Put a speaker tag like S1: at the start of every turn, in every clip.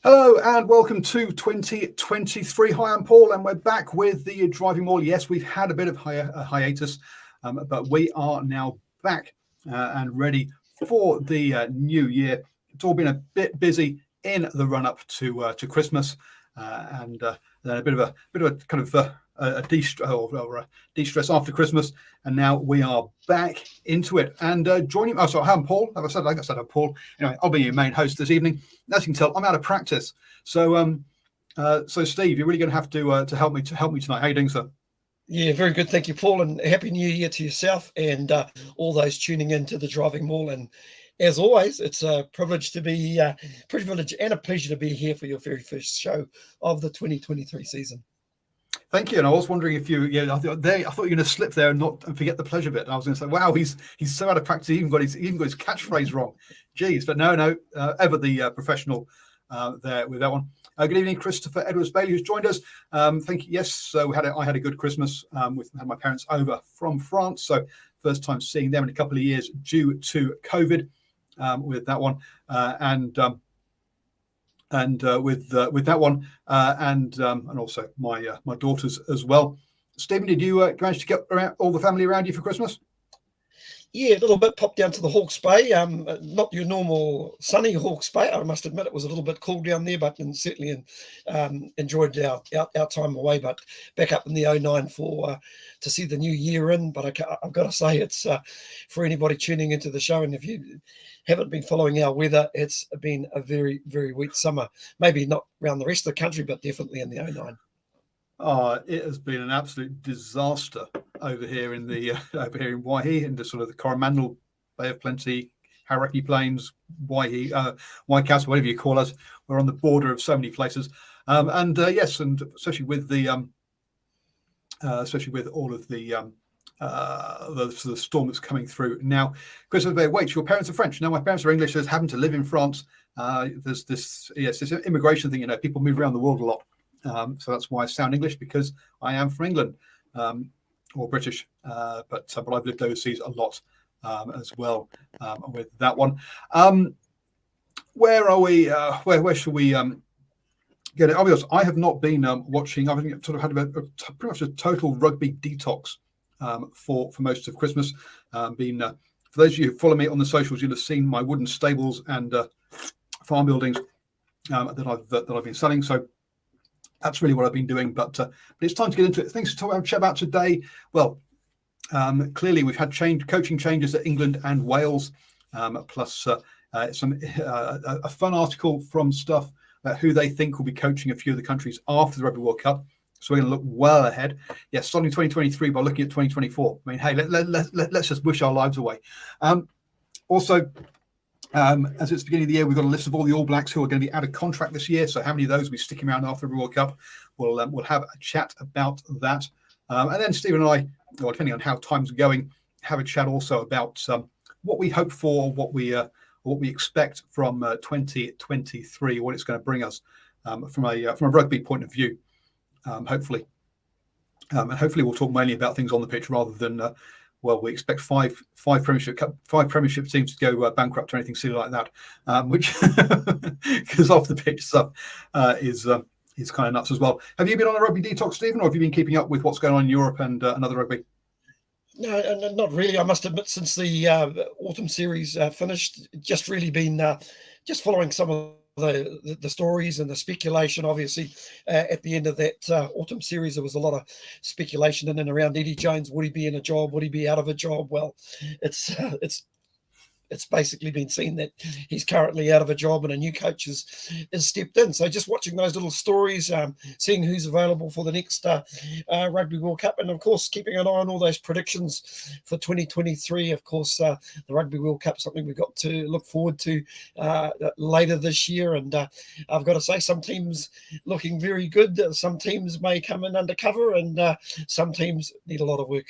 S1: Hello and welcome to 2023. Hi, I'm Paul, and we're back with the DrivingMaul. Yes, we've had a bit of a hiatus, but we are now back and ready for the new year. It's all been a bit busy in the run-up to Christmas, and then a bit of a kind of a de-stress after Christmas, and now we are back into it. And joining, I'm Paul. Like I said, I'm Paul. Anyway, I'll be your main host this evening. As you can tell, I'm out of practice. So, Steve, you're really going to have to help me tonight. How are you doing, sir?
S2: Yeah, very good. Thank you, Paul, and Happy New Year to yourself and all those tuning in to the DrivingMaul. And as always, it's a privilege and a pleasure to be here for your very first show of the 2023 season.
S1: Thank you. And I was wondering if I thought you were going to slip there and forget the pleasure bit. And I was going to say, wow, he's so out of practice. He even got his catchphrase wrong. Jeez, but no, ever the professional there with that one. Good evening, Christopher Edwards Bailey, who's joined us. Thank you. Yes, so I had a good Christmas. Had my parents over from France, so first time seeing them in a couple of years due to COVID with that one, and with that one, and also my daughters as well. Stephen, did you manage to get around all the family around you for Christmas?
S2: Yeah, a little bit. Popped down to the Hawke's Bay. Not your normal sunny Hawke's Bay. I must admit it was a little bit cool down there, but certainly enjoyed our time away. But back up in the 09 to see the new year in. But I've got to say, it's for anybody tuning into the show, and if you haven't been following our weather, it's been a very, very wet summer. Maybe not around the rest of the country, but definitely in the 09.
S1: It has been an absolute disaster over here in Waihi, into sort of the Coromandel Bay of Plenty, Hauraki Plains, Waihi, Waikato, whatever you call us. We're on the border of so many places, and especially with the all of the storm that's coming through now. Christopher Bay, wait, your parents are French? No, my parents are English. Just happen to live in France. There's this immigration thing. People move around the world a lot. So that's why I sound English, because I am from England or British, but I've lived overseas a lot as well with that one. Where are we? Where should we get it? I'll be honest, I have not been watching. I've sort of had pretty much a total rugby detox for most of Christmas. For those of you who follow me on the socials, you'll have seen my wooden stables and farm buildings that I've been selling. So that's really what I've been doing, but it's time to get into it. Things to chat about today. Well, clearly we've had coaching changes at England and Wales, plus a fun article from Stuff about who they think will be coaching a few of the countries after the Rugby World Cup. So we're going to look well ahead. Yes, starting 2023 by looking at 2024. I mean, hey, let's just wish our lives away. Also, as it's the beginning of the year, we've got a list of all the All Blacks who are going to be out of contract this year. So how many of those will be sticking around after the World Cup? We'll have a chat about that. And then Stephen and I, depending on how time's going, have a chat also about what we hope for, what we expect from 2023, what it's going to bring us from a rugby point of view, hopefully. And hopefully we'll talk mainly about things on the pitch rather than we expect five Premiership teams to go bankrupt or anything silly like that, which because off the pitch stuff is kind of nuts as well. Have you been on a rugby detox, Stephen, or have you been keeping up with what's going on in Europe and another rugby?
S2: No, not really. I must admit, since the autumn series finished, just really been just following some of the stories and the speculation. Obviously, at the end of that autumn series, there was a lot of speculation in and around Eddie Jones. Would he be in a job? Would he be out of a job? Well, it's basically been seen that he's currently out of a job and a new coach has stepped in. So just watching those little stories, seeing who's available for the next Rugby World Cup, and of course keeping an eye on all those predictions for 2023. Of course, the Rugby World Cup, something we've got to look forward to later this year. And I've got to say, some teams looking very good. Some teams may come in undercover, and some teams need a lot of work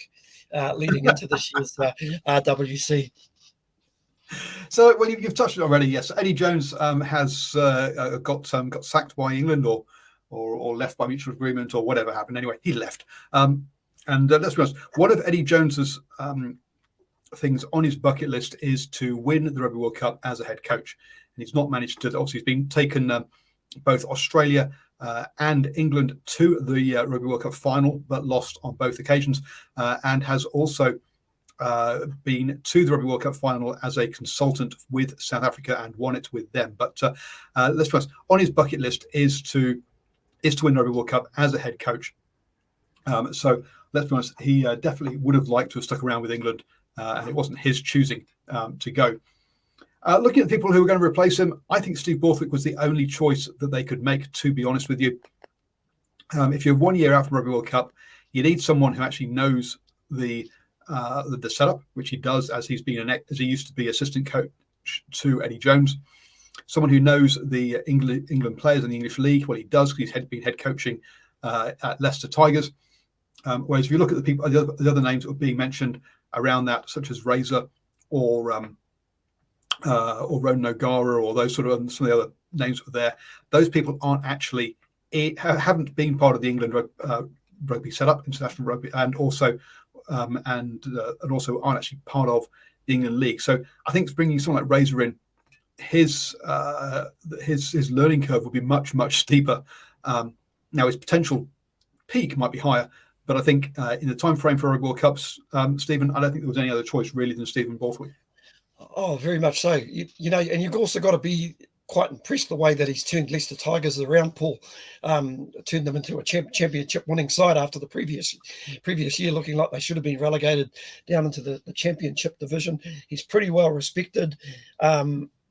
S2: leading into this year's RWC.
S1: So, well, you've touched it already. Yes, Eddie Jones has got sacked by England or left by mutual agreement or whatever happened. Anyway, he left. And let's be honest, one of Eddie Jones's things on his bucket list is to win the Rugby World Cup as a head coach, and he's not managed to. Obviously, he's been taken both Australia and England to the Rugby World Cup final, but lost on both occasions, and has also been to the Rugby World Cup final as a consultant with South Africa and won it with them. But let's be honest, on his bucket list is to win the Rugby World Cup as a head coach. So let's be honest, he definitely would have liked to have stuck around with England, and it wasn't his choosing to go. Looking at the people who were going to replace him, I think Steve Borthwick was the only choice that they could make, to be honest with you. If you're 1 year out from Rugby World Cup, you need someone who actually knows the setup, which he does, as he used to be assistant coach to Eddie Jones. Someone who knows the England players in the English League. Well, he does, because he's been head coaching at Leicester Tigers. Whereas if you look at the other names that were being mentioned around that, such as Razor or Ronan O'Gara, or those some of the other names that were there, those people haven't been part of the England rugby setup, international rugby, and also aren't actually part of the England League. So I think bringing someone like Razor in, his learning curve will be much, much steeper. Now his potential peak might be higher, but I think in the time frame for Rugby World Cups, Stephen, I don't think there was any other choice really than Stephen Borthwick.
S2: Oh, very much so. You know, and you've also got to be quite impressed the way that he's turned Leicester Tigers around, Paul. Turned them into a championship winning side after the previous year looking like they should have been relegated down into the championship division. He's pretty well respected.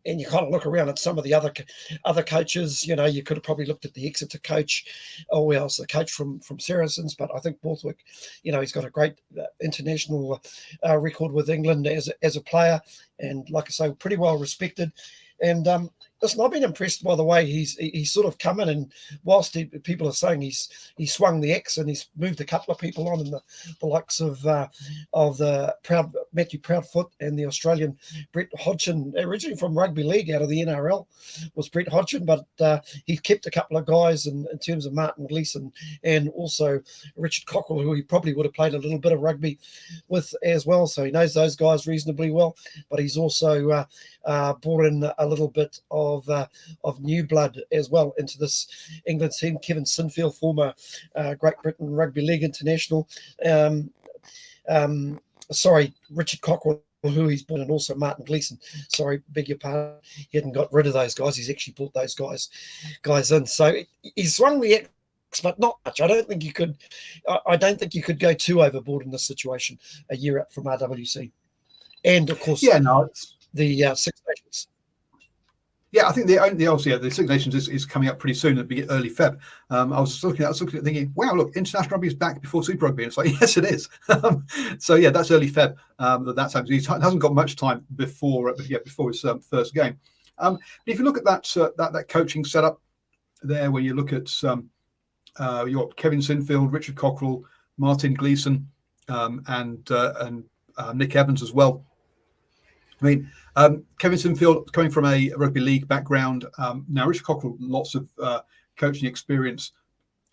S2: And you kind of look around at some of the other coaches. You know, you could have probably looked at the Exeter coach, or else the coach from Saracens. But I think Borthwick, you know, he's got a great international record with England as a player, and like I say, pretty well respected. And listen, I've been impressed by the way he's sort of come in, and whilst people are saying he's swung the X and he's moved a couple of people on, in the likes of the Matthew Proudfoot and the Australian Brett Hodgson, originally from rugby league out of the NRL, was Brett Hodgson, but he kept a couple of guys in terms of Martin Gleeson and also Richard Cockrell, who he probably would have played a little bit of rugby with as well. So he knows those guys reasonably well, but he's also brought in a little bit of new blood as well into this England team. Kevin Sinfield, former Great Britain Rugby League international. Richard Cockrell, who he's brought in, also Martin Gleeson. Sorry, beg your pardon. He hadn't got rid of those guys. He's actually brought those guys in. So he's swung the X, but not much. I don't think you could go too overboard in this situation a year out from RWC. And of course, the Six Nations.
S1: Yeah, I think the Six Nations is coming up pretty soon, at early Feb. I was looking at thinking, wow, look, international rugby is back before Super Rugby. And it's like, yes, it is. So yeah, that's early Feb. That's happening. He hasn't got much time before his first game. But if you look at that coaching setup there, when you look at you got Kevin Sinfield, Richard Cockrell, Martin Gleeson, and Nick Evans as well. I mean, Kevin Sinfield coming from a rugby league background. Now, Richard Cockrell, lots of coaching experience,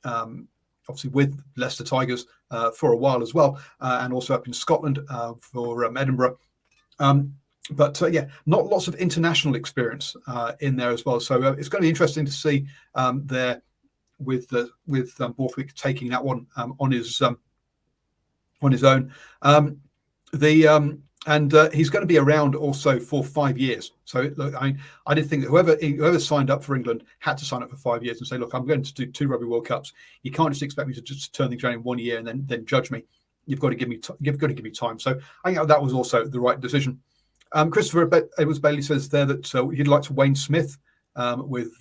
S1: obviously with Leicester Tigers for a while as well, and also up in Scotland for Edinburgh. But not lots of international experience in there as well. So it's going to be interesting to see there with Borthwick taking that one on his own. And he's going to be around also for 5 years. So look, I did think that whoever signed up for England had to sign up for 5 years and say, look, I'm going to do 2 Rugby World Cups. You can't just expect me to just turn things around in 1 year and then judge me. You've got to give me time. So I think that was also the right decision. Christopher Edwards-Bailey says there that he'd like to Wayne Smith with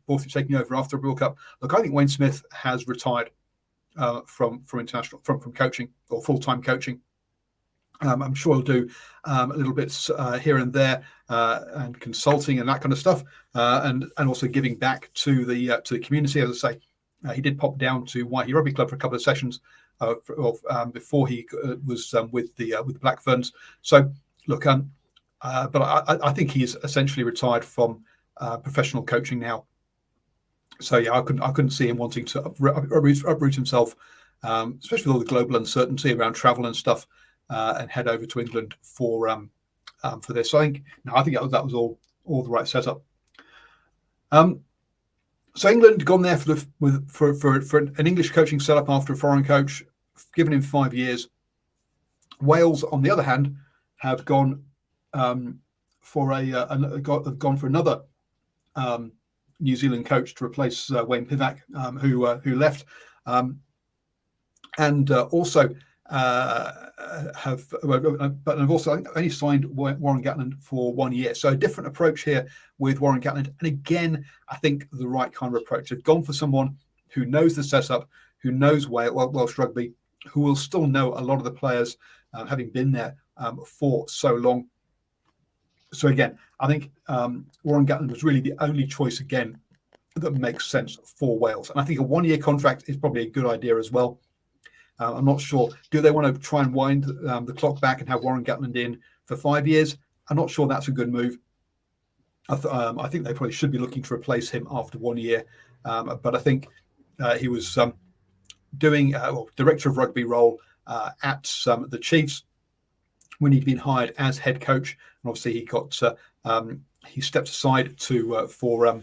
S1: Borthwick taking over after the World Cup. Look, I think Wayne Smith has retired from coaching or full-time coaching. I'm sure he'll do a little bit here and there and consulting and that kind of stuff, and also giving back to the community. As I say, he did pop down to Whitey Rugby Club for a couple of sessions before he was with the Black Ferns. So look, but I think he's essentially retired from professional coaching now. So yeah, I couldn't see him wanting to uproot himself, especially with all the global uncertainty around travel and stuff. And head over to England for this. So I think that was all the right setup. So England had gone there for an English coaching setup after a foreign coach, given him 5 years. Wales, on the other hand, have gone for another New Zealand coach to replace Wayne Pivac, who left, and also have also only signed Warren Gatland for 1 year. So a different approach here with Warren Gatland, and again, I think the right kind of approach. They've gone for someone who knows the setup, who knows Welsh rugby, who will still know a lot of the players, having been there for so long. So again, I think Warren Gatland was really the only choice again that makes sense for Wales. And I think a 1 year contract is probably a good idea as well. I'm not sure. Do they want to try and wind the clock back and have Warren Gatland in for 5 years? I'm not sure that's a good move. I think they probably should be looking to replace him after 1 year. But I think he was doing director of rugby role at the Chiefs when he'd been hired as head coach, and obviously he stepped aside for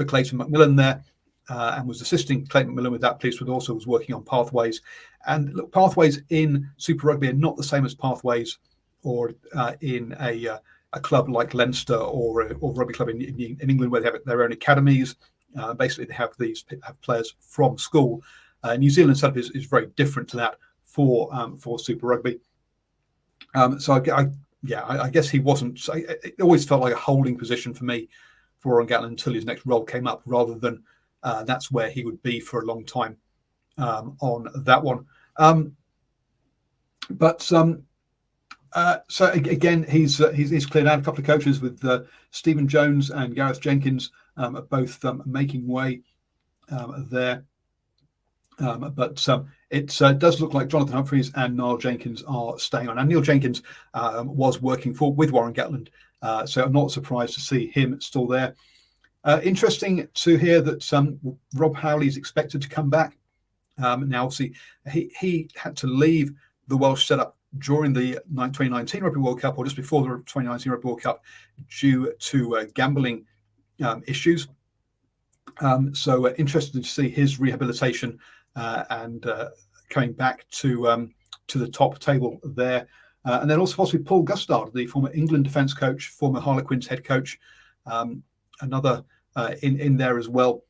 S1: Clayton McMillan there, and was assisting Clayton McMillan with that piece, but also was working on pathways. And look, pathways in Super Rugby are not the same as pathways or in a club like Leinster or rugby club in England, where they have their own academies. Basically, they have players from school. New Zealand setup is very different to that for Super Rugby. So I guess he wasn't. It always felt like a holding position for me for Warren Gatland until his next role came up, rather than that's where he would be for a long time on that one. So again, he's cleared out a couple of coaches with Stephen Jones and Gareth Jenkins, both making way there. But it does look like Jonathan Humphreys and Niall Jenkins are staying on. And Neil Jenkins was working with Warren Gatland, so I'm not surprised to see him still there. Interesting to hear that Rob Howley is expected to come back. Now, obviously, he had to leave the Welsh setup during the 2019 Rugby World Cup, or just before the 2019 Rugby World Cup, due to gambling issues. So interested to see his rehabilitation and coming back to the top table there. And then also possibly Paul Gustard, the former England defence coach, former Harlequins head coach, another in there as well,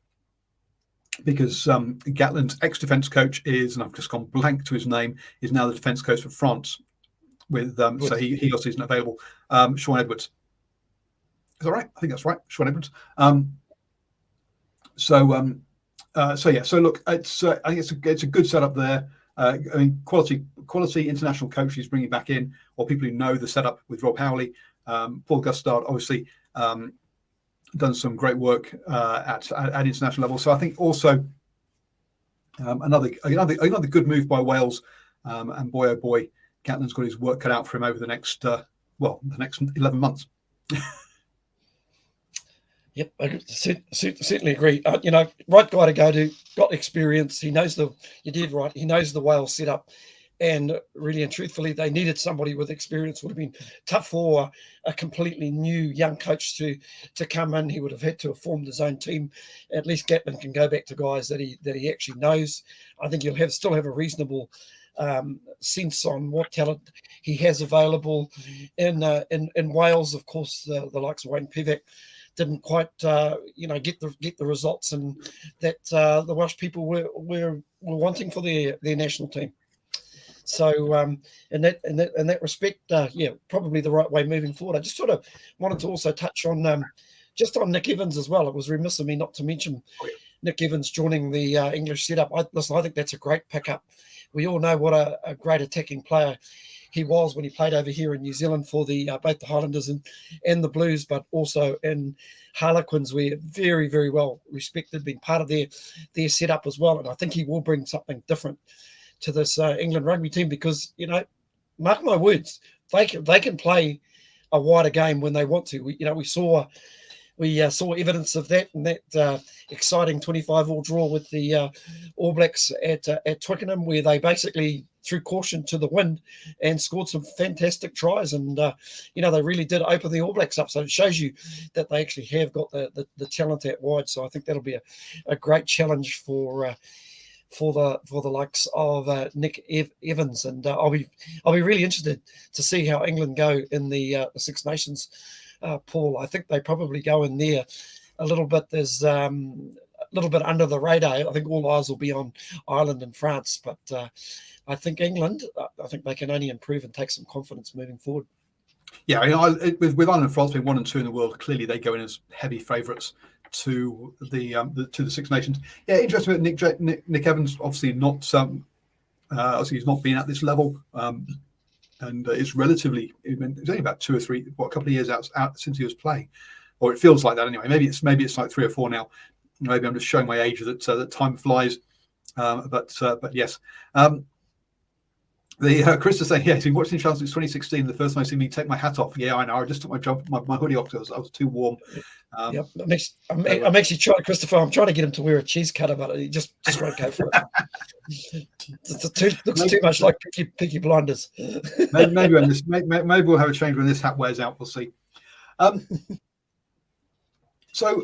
S1: because Gatland's ex-defence coach is, and I've just gone blank to his name, is now the defence coach for France. With so he also isn't available. Sean Edwards, is that right? I think that's right, Sean Edwards. So look, I think it's a good setup there. I mean, quality international coaches bringing back in, or people who know the setup with Rob Howley. Paul Gustard, obviously, done some great work at international level. So I think also another good move by Wales, and boy oh boy, Gatland's got his work cut out for him over the next 11 months.
S2: Yep, I certainly agree. Right guy to go to, got experience. He knows you did right. He knows the Wales setup, and really and truthfully, they needed somebody with experience. Would have been tough for a completely new young coach to come in. He would have had to have formed his own team. At least Gatland can go back to guys that he actually knows. I think he'll still have a reasonable sense on what talent he has available in Wales. Of course, the likes of Wayne Pivac didn't quite get the results and that the Welsh people were wanting for their national team. So in that respect, probably the right way moving forward. I just sort of wanted to also touch on just on Nick Evans as well. It was remiss of me not to mention Nick Evans joining the English setup. I think that's a great pickup. We all know what a great attacking player he was when he played over here in New Zealand for both the Highlanders and the Blues, but also in Harlequins, where very, very well respected, being part of their setup as well. And I think he will bring something different to this England rugby team, because, mark my words, they can play a wider game when they want to. We saw we saw evidence of that in that exciting 25-all draw with the All Blacks at Twickenham, where they basically threw caution to the wind and scored some fantastic tries. And, they really did open the All Blacks up. So it shows you that they actually have got the talent out wide. So I think that'll be a great challenge for the likes of Nick Evans. And I'll be really interested to see how England go in the Six Nations, Paul. I think they probably go in there a little bit. There's a little bit under the radar. I think all eyes will be on Ireland and France, but I think England, I think they can only improve and take some confidence moving forward.
S1: Yeah, with Ireland and France being 1 and 2 in the world, clearly they go in as heavy favourites to the Six Nations. Yeah, interesting. Nick Evans obviously not obviously he's not been at this level, and it's relatively. It's only about 2 or 3, a couple of years out since he was playing, or it feels like that anyway. Maybe it's like 3 or 4 now. Maybe I'm just showing my age that time flies. But yes. Chris is saying, yeah, he's been watching Chelsea since 2016. The first time I see me take my hat off. Yeah, I know. I just took my hoodie off because I was too warm.
S2: Yep. I'm actually trying, Christopher. I'm trying to get him to wear a cheese cutter, but he just won't go for it. Looks too much like Peaky Blinders.
S1: maybe we'll have a change when this hat wears out. We'll see. So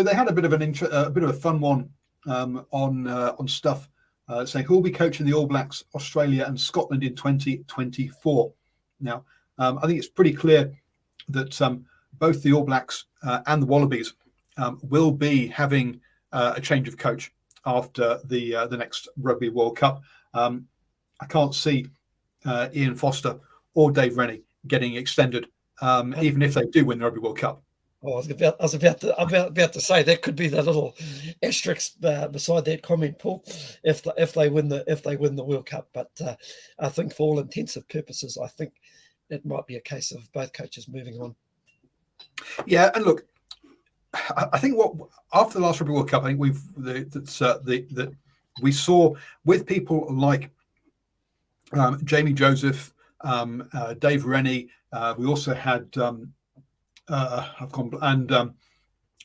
S1: they had a bit of a fun one on stuff. Saying who will be coaching the All Blacks, Australia and Scotland in 2024. Now, I think it's pretty clear that both the All Blacks and the Wallabies will be having a change of coach after the next Rugby World Cup. I can't see Ian Foster or Dave Rennie getting extended, even if they do win the Rugby World Cup.
S2: Oh, I was about to say that could be the little asterisk beside that comment, Paul, if they win the World Cup. But I think for all intensive purposes, I think it might be a case of both coaches moving on.
S1: Yeah, and look, I think after the last Rugby World Cup, I think that we saw with people like Jamie Joseph, Dave Rennie. We also had.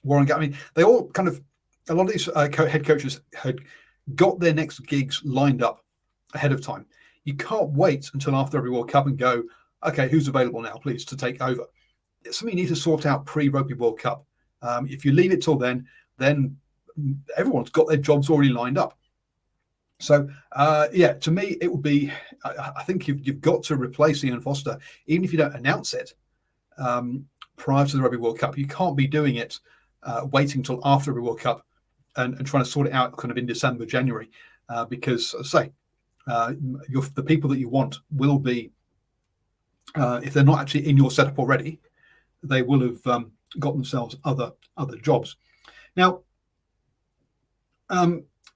S1: Warren. I mean, they all kind of a lot of these head coaches had got their next gigs lined up ahead of time. You can't wait until after every World Cup and go, okay, who's available now, please, to take over. It's something you need to sort out pre-Rugby World Cup. If you leave it till then everyone's got their jobs already lined up. So, to me, it would be. I think you've got to replace Ian Foster, even if you don't announce it. Prior to the Rugby World Cup, you can't be doing it waiting until after the World Cup and trying to sort it out kind of in December, January, because the people that you want will be, if they're not actually in your setup already, they will have got themselves other jobs. Now,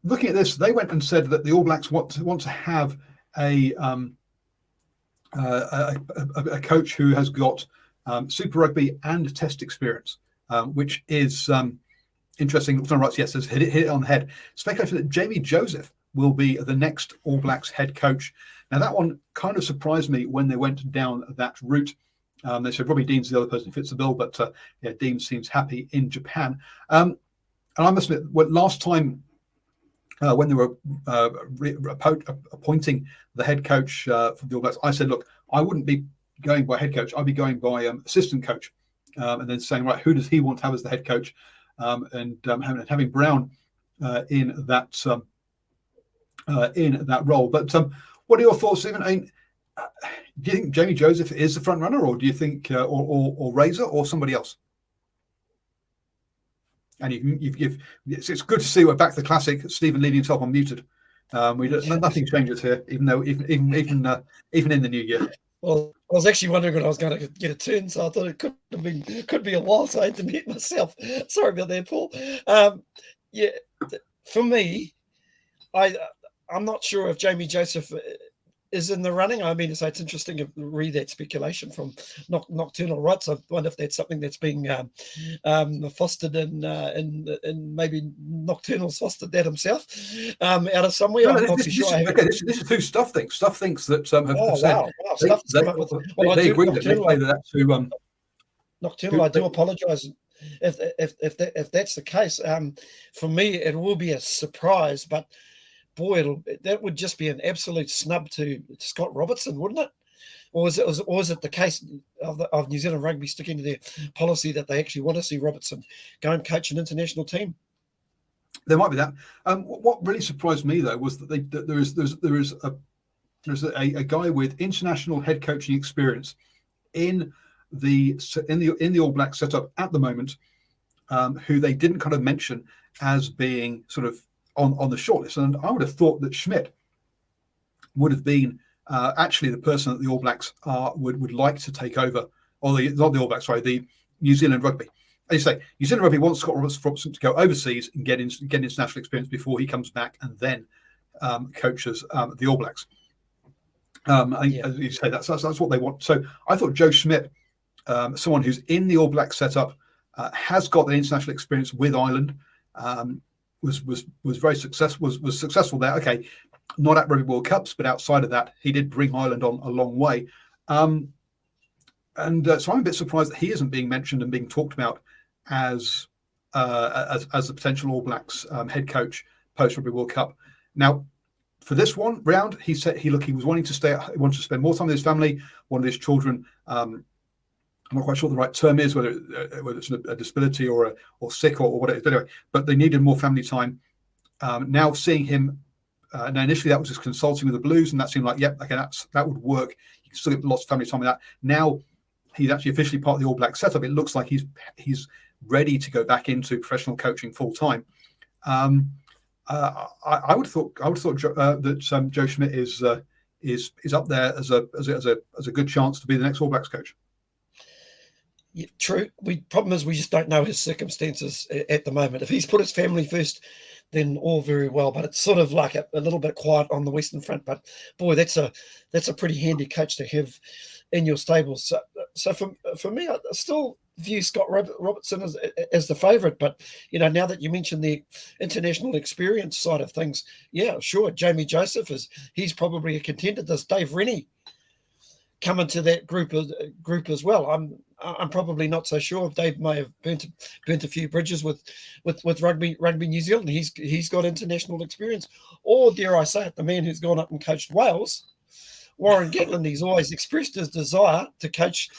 S1: looking at this, they went and said that the All Blacks want to have a coach who has got Super Rugby and Test experience, which is interesting. Right, yes, hit it on the head. Speculation that Jamie Joseph will be the next All Blacks head coach. Now, that one kind of surprised me when they went down that route. They said Robbie Dean's the other person who fits the bill, but Dean seems happy in Japan. And I must admit, last time when they were appointing the head coach for the All Blacks, I said, look, I wouldn't be going by head coach. I'd be going by assistant coach, and then saying, right, who does he want to have as the head coach, and having Brown in that role. But what are your thoughts, Stephen? I mean, do you think Jamie Joseph is the front runner, or do you think, or Razor, or somebody else? And it's good to see we're back to the classic. Stephen leading himself unmuted. Nothing changes here, even in the new year.
S2: Well, I was actually wondering when I was going to get a turn, so I thought it could be a while, so I had to mute myself. Sorry about that, Paul. For me, I'm not sure if Jamie Joseph is in the running. I mean, so it's interesting to read that speculation from Nocturnal Rights. I wonder if that's something that's being fostered and maybe Nocturnal's fostered that himself out of somewhere. I'm not too sure.
S1: This is who Stuff thinks. Stuff thinks that have said they agree that they play that to
S2: Nocturnal, I do apologise if that's the case. For me, it will be a surprise, but boy, that would just be an absolute snub to Scott Robertson, wouldn't it? Or is it the case of New Zealand Rugby sticking to their policy that they actually want to see Robertson go and coach an international team?
S1: There might be that. What really surprised me though was that there is a guy with international head coaching experience in the All Black setup at the moment, who they didn't kind of mention as being sort of on the shortlist. And I would have thought that Schmidt would have been actually the person that the All Blacks would like to take over, or not the All Blacks, sorry, the New Zealand Rugby. As you say, New Zealand Rugby wants Scott Robertson to go overseas and get international experience before he comes back and then coaches the All Blacks. As you say, that's what they want. So I thought Joe Schmidt, someone who's in the All Black setup, has got the international experience with Ireland, was very successful. Was successful there. Okay, not at Rugby World Cups, but outside of that, he did bring Ireland on a long way. So I'm a bit surprised that he isn't being mentioned and being talked about as the potential All Blacks head coach post Rugby World Cup. Now, for this one round, he said he was wanting to he wanted to spend more time with his family, one of his children. I'm not quite sure what the right term is, whether it's a disability or sick or whatever. But anyway, but they needed more family time. Now seeing him, now initially that was just consulting with the Blues, and that seemed like, yep, okay, that would work. You can still get lots of family time with that. Now he's actually officially part of the All Black setup. It looks like he's ready to go back into professional coaching full time. I would have thought that Joe Schmidt is up there as a good chance to be the next All Blacks coach.
S2: Yeah, true. Problem is we just don't know his circumstances at the moment. If he's put his family first, then all very well. But it's sort of like a little bit quiet on the Western Front. But boy, that's a pretty handy coach to have in your stables. So for me, I still view Scott Robertson as the favourite. But now that you mentioned the international experience side of things, yeah, sure, Jamie Joseph he's probably a contender. Does Dave Rennie come into that group as well? I'm probably not so sure. Dave may have burnt a few bridges with rugby New Zealand. He's got international experience, or dare I say it, the man who's gone up and coached Wales, Warren Gatland. He's always expressed his desire to coach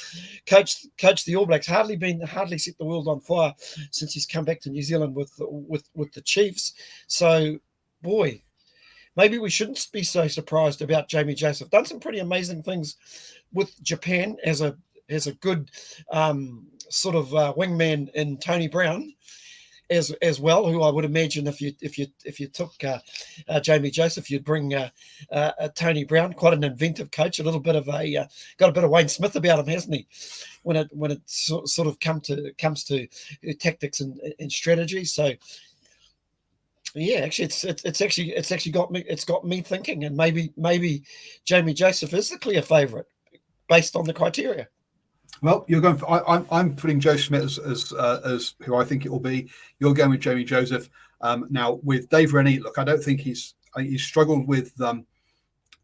S2: the All Blacks. Hardly set the world on fire since he's come back to New Zealand with the Chiefs. So, boy, maybe we shouldn't be so surprised about Jamie Joseph. Done some pretty amazing things with Japan as a good sort of wingman in Tony Brown as well, who I would imagine if you took Jamie Joseph, you'd bring Tony Brown, quite an inventive coach, a little bit of got a bit of Wayne Smith about him, hasn't he? When it sort of comes to tactics and strategy. So yeah, actually, it's actually got me thinking, and maybe Jamie Joseph is the clear favourite based on the criteria.
S1: Well, you're going for. I'm putting Joe Schmidt as who I think it will be. You're going with Jamie Joseph. Now with Dave Rennie, look, I don't think he's struggled with what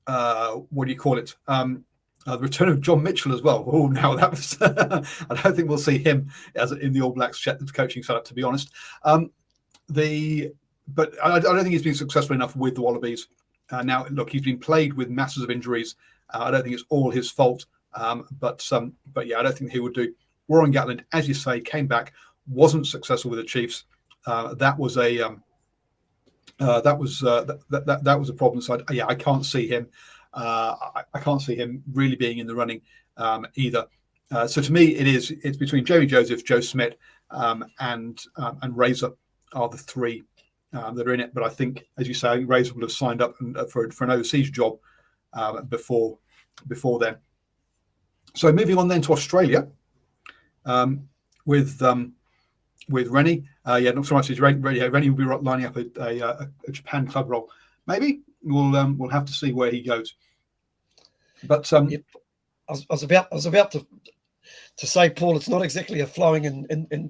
S1: do you call it? The return of John Mitchell as well. Oh, now that was. I don't think we'll see him in the All Blacks coaching setup, to be honest. But I don't think he's been successful enough with the Wallabies. Now, look, he's been plagued with masses of injuries. I don't think it's all his fault. But yeah, I don't think he would do. Warren Gatland, as you say, came back, wasn't successful with the Chiefs. That was a problem. So I can't see him. I can't see him really being in the running either. So to me, it's between Jamie Joseph, Joe Schmidt, and Razor are the three that are in it. But I think, as you say, Razor would have signed up for an overseas job before then. So moving on then to Australia with Rennie. Not so much as Rennie will be lining up a Japan club role. Maybe we'll have to see where he goes. But
S2: yep. I was about to say, Paul, it's not exactly a flowing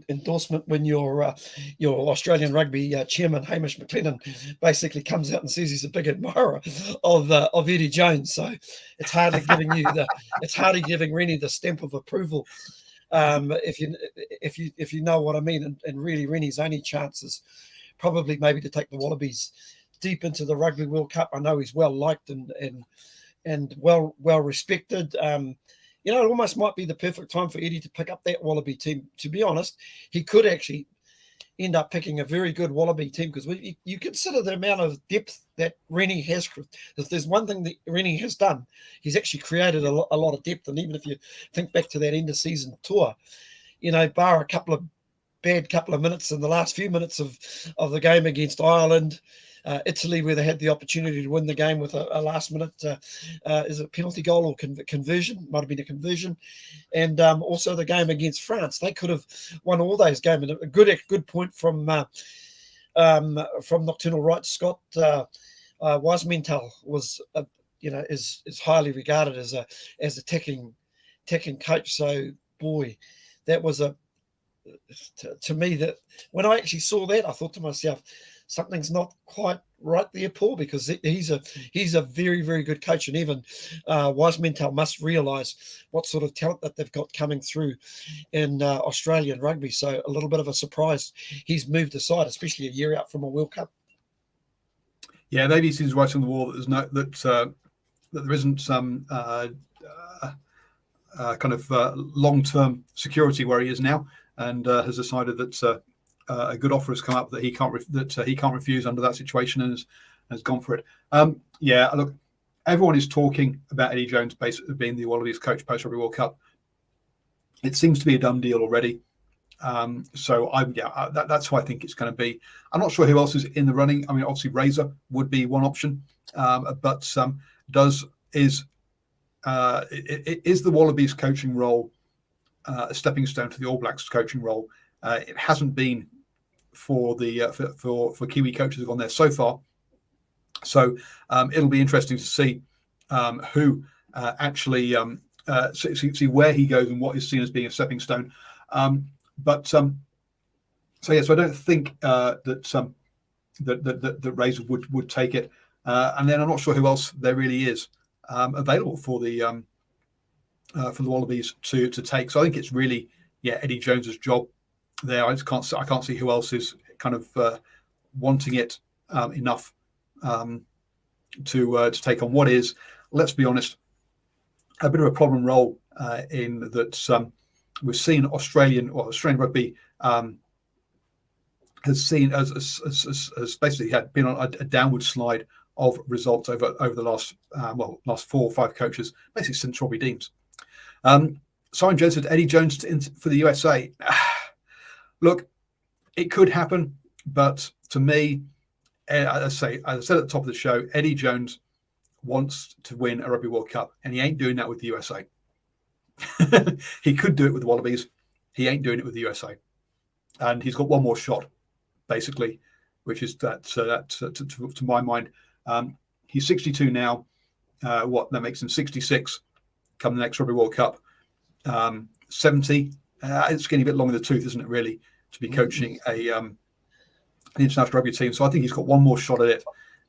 S2: endorsement when your Australian rugby chairman Hamish McLennan basically comes out and says he's a big admirer of Eddie Jones. So it's hardly giving Rennie the stamp of approval if you know what I mean. And really, Rennie's only chance is probably maybe to take the Wallabies deep into the Rugby World Cup. I know he's well liked and well respected. You know, it almost might be the perfect time for Eddie to pick up that Wallaby team. To be honest, he could actually end up picking a very good Wallaby team, because you consider the amount of depth that Rennie has. If there's one thing that Rennie has done, he's actually created a lot of depth. And even if you think back to that end of season tour, you know, bar a couple of minutes in the last few minutes of the game against Ireland, Italy, where they had the opportunity to win the game with a last minute is it penalty goal or conversion? Might have been a conversion. And also the game against France, they could have won all those games. And a good point from Nocturnal Right Scott Wisemental was is highly regarded as a attacking coach. So boy, that was to me, that when I actually saw that, I thought to myself, something's not quite right there, Paul, because he's a very, very good coach. And even Wisemental must realise what sort of talent that they've got coming through in Australian rugby. So a little bit of a surprise he's moved aside, especially a year out from a World Cup.
S1: Yeah, maybe he seems right on the wall that there isn't some kind of long-term security where he is now, and has decided that a good offer has come up that he can't refuse under that situation, and has gone for it. Yeah, look, everyone is talking about Eddie Jones basically being the Wallabies coach post Rugby World Cup. It seems to be a done deal already. So that's who I think it's going to be. I'm not sure who else is in the running. I mean, obviously Razor would be one option, but is the Wallabies coaching role a stepping stone to the All Blacks coaching role? It hasn't been for the for Kiwi coaches who've gone there so far. So it'll be interesting to see who actually see where he goes and what is seen as being a stepping stone. So I don't think that Razor would take it, and then I'm not sure who else there really is available for the Wallabies to take. So I think it's really Eddie Jones's job there. I can't see who else is kind of wanting it enough to take on what is, let's be honest, a bit of a problem role in that we've seen Australian rugby has basically been on a downward slide of results over the last 4 or 5 coaches, basically since Robbie Deans. Simon Jones said Eddie Jones for the USA. Look, it could happen, but to me, as I said at the top of the show, Eddie Jones wants to win a Rugby World Cup, and he ain't doing that with the USA. He could do it with the Wallabies. He ain't doing it with the USA, and he's got one more shot, basically, which is that to my mind, he's 62 now. That makes him 66 come the next Rugby World Cup. 70. It's getting a bit long in the tooth, isn't it, really, to be coaching an international rugby team? So I think he's got one more shot at it,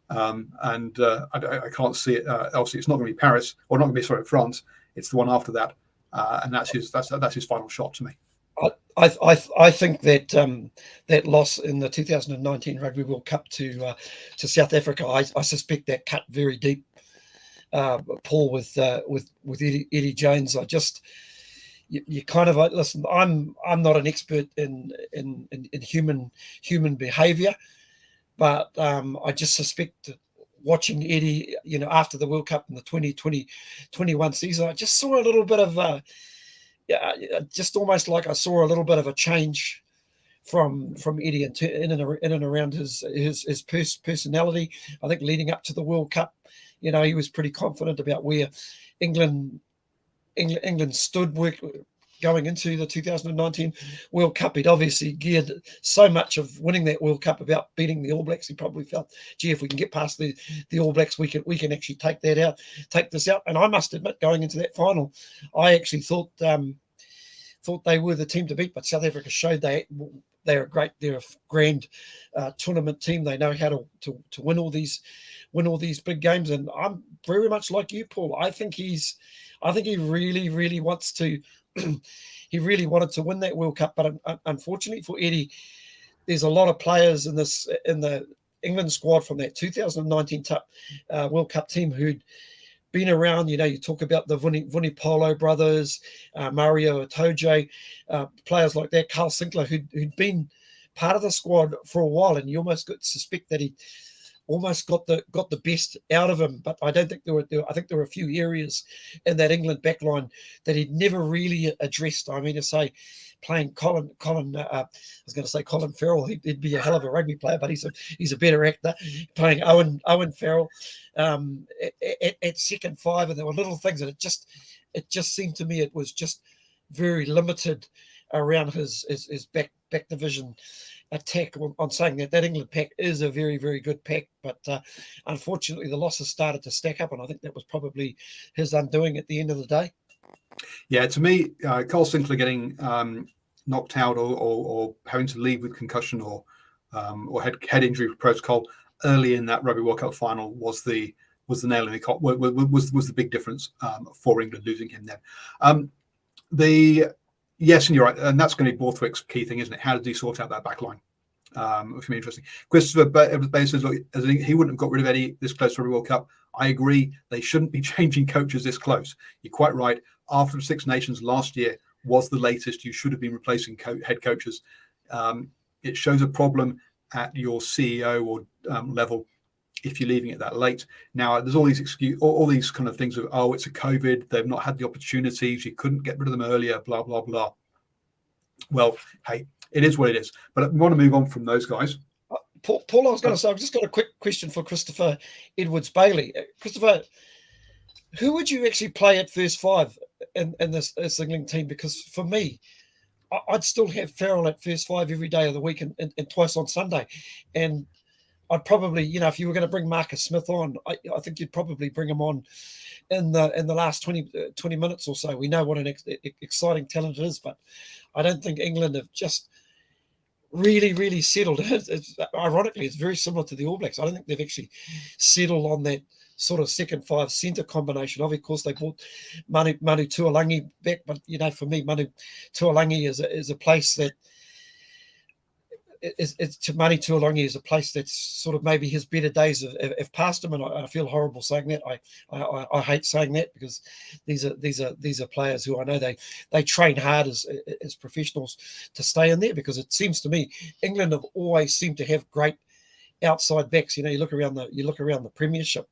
S1: and I can't see it. Obviously, it's not going to be Paris, or not going to be France. It's the one after that, and that's his final shot to me.
S2: I think that that loss in the 2019 Rugby World Cup to South Africa, I suspect that cut very deep, Paul, with Eddie Jones. You kind of listen. I'm not an expert in human behaviour, but I just suspect that watching Eddie, after the World Cup in the 2021 season, I just saw a little bit of just almost like I saw a little bit of a change from Eddie in and around his personality. I think leading up to the World Cup, he was pretty confident about where England stood going into the 2019 World Cup. He'd obviously geared so much of winning that World Cup about beating the All Blacks. He probably felt, gee, if we can get past the All Blacks, we can actually take this out. And I must admit, going into that final, I actually thought they were the team to beat. But South Africa showed they're a grand tournament team. They know how to win all these big games. And I'm very much like you, Paul. I think he really, really wants to. he really wanted to win that World Cup. But unfortunately for Eddie, there's a lot of players in the England squad from that 2019 World Cup team who'd been around. You talk about the Vunipola brothers, Mario Itoje, players like that, Carl Sinclair, who'd been part of the squad for a while, and you almost got to suspect that he almost got the best out of him. But I don't think I think there were a few areas in that England backline that he'd never really addressed. I mean, to say playing Colin I was going to say Colin Farrell, he'd be a hell of a rugby player, but he's a better actor. Playing Owen Farrell at second five, and there were little things, and it just seemed to me it was just very limited around his back division attack. On saying that England pack is a very, very good pack, but unfortunately the losses started to stack up, and I think that was probably his undoing at the end of the day.
S1: Yeah, to me, Carl Sinclair getting knocked out or having to leave with concussion or head injury protocol early in that Rugby World Cup final was the nail in the coffin. Was the big difference for England losing him then. Yes, and you're right, and that's going to be Borthwick's key thing, isn't it? How did he sort out that back line? Which will be interesting. Christopher Bay says, look, he wouldn't have got rid of Eddie this close to the World Cup. I agree. They shouldn't be changing coaches this close. You're quite right. After the Six Nations last year was the latest. You should have been replacing head coaches. It shows a problem at your CEO or level if you're leaving it that late. Now, there's all these kind of things of, oh, it's a COVID. They've not had the opportunities. You couldn't get rid of them earlier, blah, blah, blah. Well, hey, it is what it is. But we want to move on from those guys.
S2: Paul, I was going to say, I've just got a quick question for Christopher Edwards-Bailey. Christopher, who would you actually play at first five in this England team? Because for me, I'd still have Farrell at first five every day of the week and twice on Sunday. And I'd probably, if you were going to bring Marcus Smith on, I think you'd probably bring him on in the last 20 minutes or so. We know what an exciting talent it is, but I don't think England have just really, really settled. Ironically, it's very similar to the All Blacks. I don't think they've actually settled on that sort of second five centre combination. Of course, they brought Manu Tuolangi back, but for me, Manu Tuolangi is a place that Manu Tuolangi is a place that's sort of maybe his better days have passed him, and I feel horrible saying that. I hate saying that because these are players who I know they train hard as professionals to stay in there, because it seems to me England have always seemed to have great outside backs. You look around the Premiership,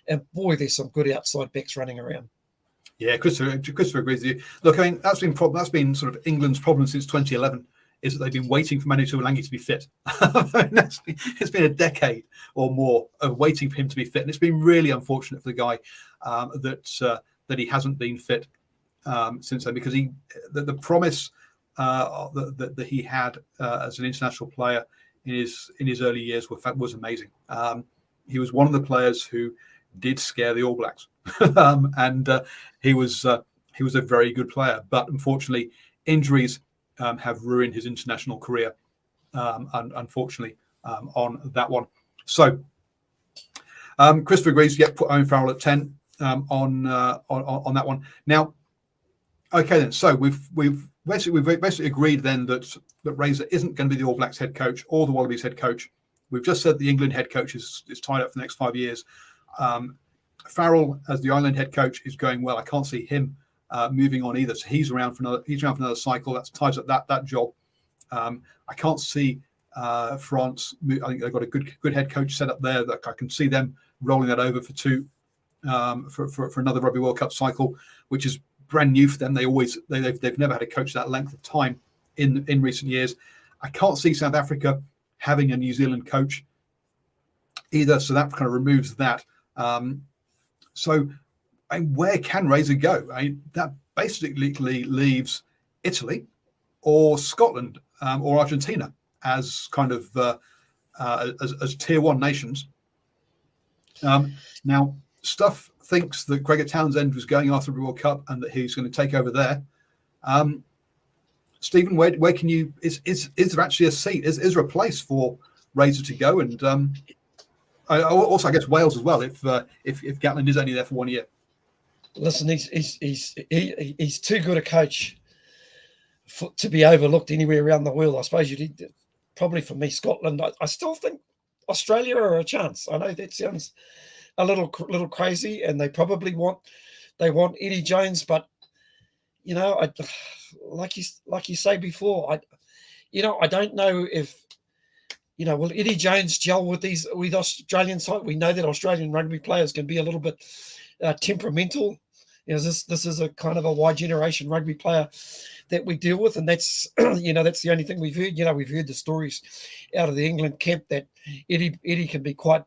S2: and boy, there's some good outside backs running around. Yeah,
S1: Christopher agrees with you. Look, I mean, that's been sort of England's problem since 2011. Is that they've been waiting for Manu Tuolangi to be fit. It's been a decade or more of waiting for him to be fit, and it's been really unfortunate for the guy that he hasn't been fit since then, because the promise that he had as an international player in his early years was amazing. He was one of the players who did scare the All Blacks, and he was a very good player. But unfortunately, injuries have ruined his international career, unfortunately, on that one. So Christopher agrees. Yep, put Owen Farrell at 10 on that one. Now, okay then. So we've basically agreed then that Razor isn't going to be the All Blacks head coach or the Wallabies head coach. We've just said the England head coach is tied up for the next 5 years. Farrell as the Ireland head coach is going well. I can't see him moving on either. So he's around for another cycle. That ties up that job. I can't see France. I think they've got a good head coach set up there. That I can see them rolling that over for another Rugby World Cup cycle, which is brand new for them. They've never had a coach that length of time in recent years. I can't see South Africa having a New Zealand coach either. So that kind of removes that. Where can Razor go? That basically leaves Italy or Scotland or Argentina as kind of as tier one nations. Now, Stuff thinks that Gregor Townsend was going after the World Cup and that he's going to take over there. Stephen, where can you? Is there actually a seat? Is there a place for Razor to go? And also, I guess Wales as well. If Gatland is only there for 1 year.
S2: Listen, he's too good a coach to be overlooked anywhere around the world. I suppose you did. Probably for me, Scotland. I still think Australia are a chance. I know that sounds a little crazy, and they probably want Eddie Jones, but I like you say before, I don't know if will Eddie Jones gel with Australian side. We know that Australian rugby players can be a little bit temperamental. This is a kind of a Y generation rugby player that we deal with, and that's that's the only thing we've heard. We've heard the stories out of the England camp that Eddie can be quite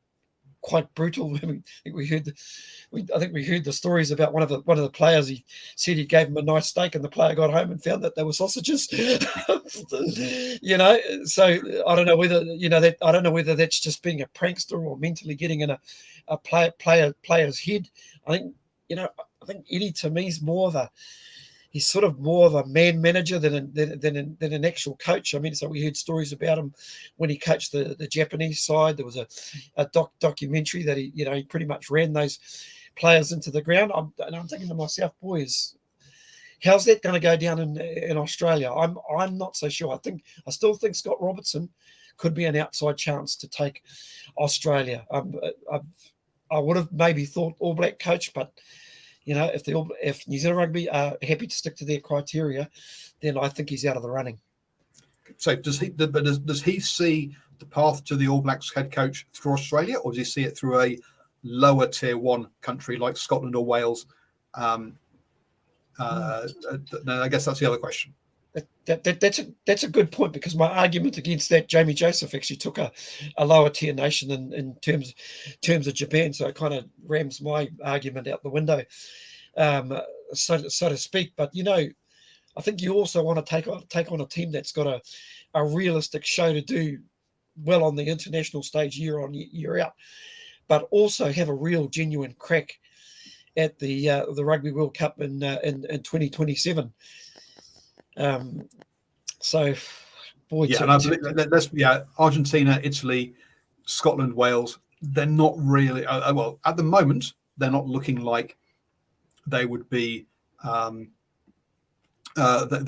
S2: brutal. I think we heard the stories about one of the players. He said he gave him a nice steak, and the player got home and found that they were sausages. So I don't know whether that's just being a prankster or mentally getting in a player's head. I think Eddie to me is he's sort of more of a man manager than an actual coach. I mean, so we heard stories about him when he coached the Japanese side. There was a documentary that he pretty much ran those players into the ground. I'm thinking to myself, boys, how's that going to go down in Australia? I'm not so sure. I still think Scott Robertson could be an outside chance to take Australia. I would have maybe thought All Black coach, but if New Zealand Rugby are happy to stick to their criteria, then I think he's out of the running.
S1: So does he see the path to the All Blacks head coach through Australia, or does he see it through a lower tier one country like Scotland or Wales? I guess that's the other question.
S2: That's a good point, because my argument against that, Jamie Joseph actually took a lower tier nation in terms of Japan, so it kind of rams my argument out the window, so to speak. But I think you also want to take on a team that's got a realistic show to do well on the international stage year on year out, but also have a real genuine crack at the Rugby World Cup in 2027. So, boy,
S1: Argentina, Italy, Scotland, Wales. They're not really well at the moment. They're not looking like they would be. They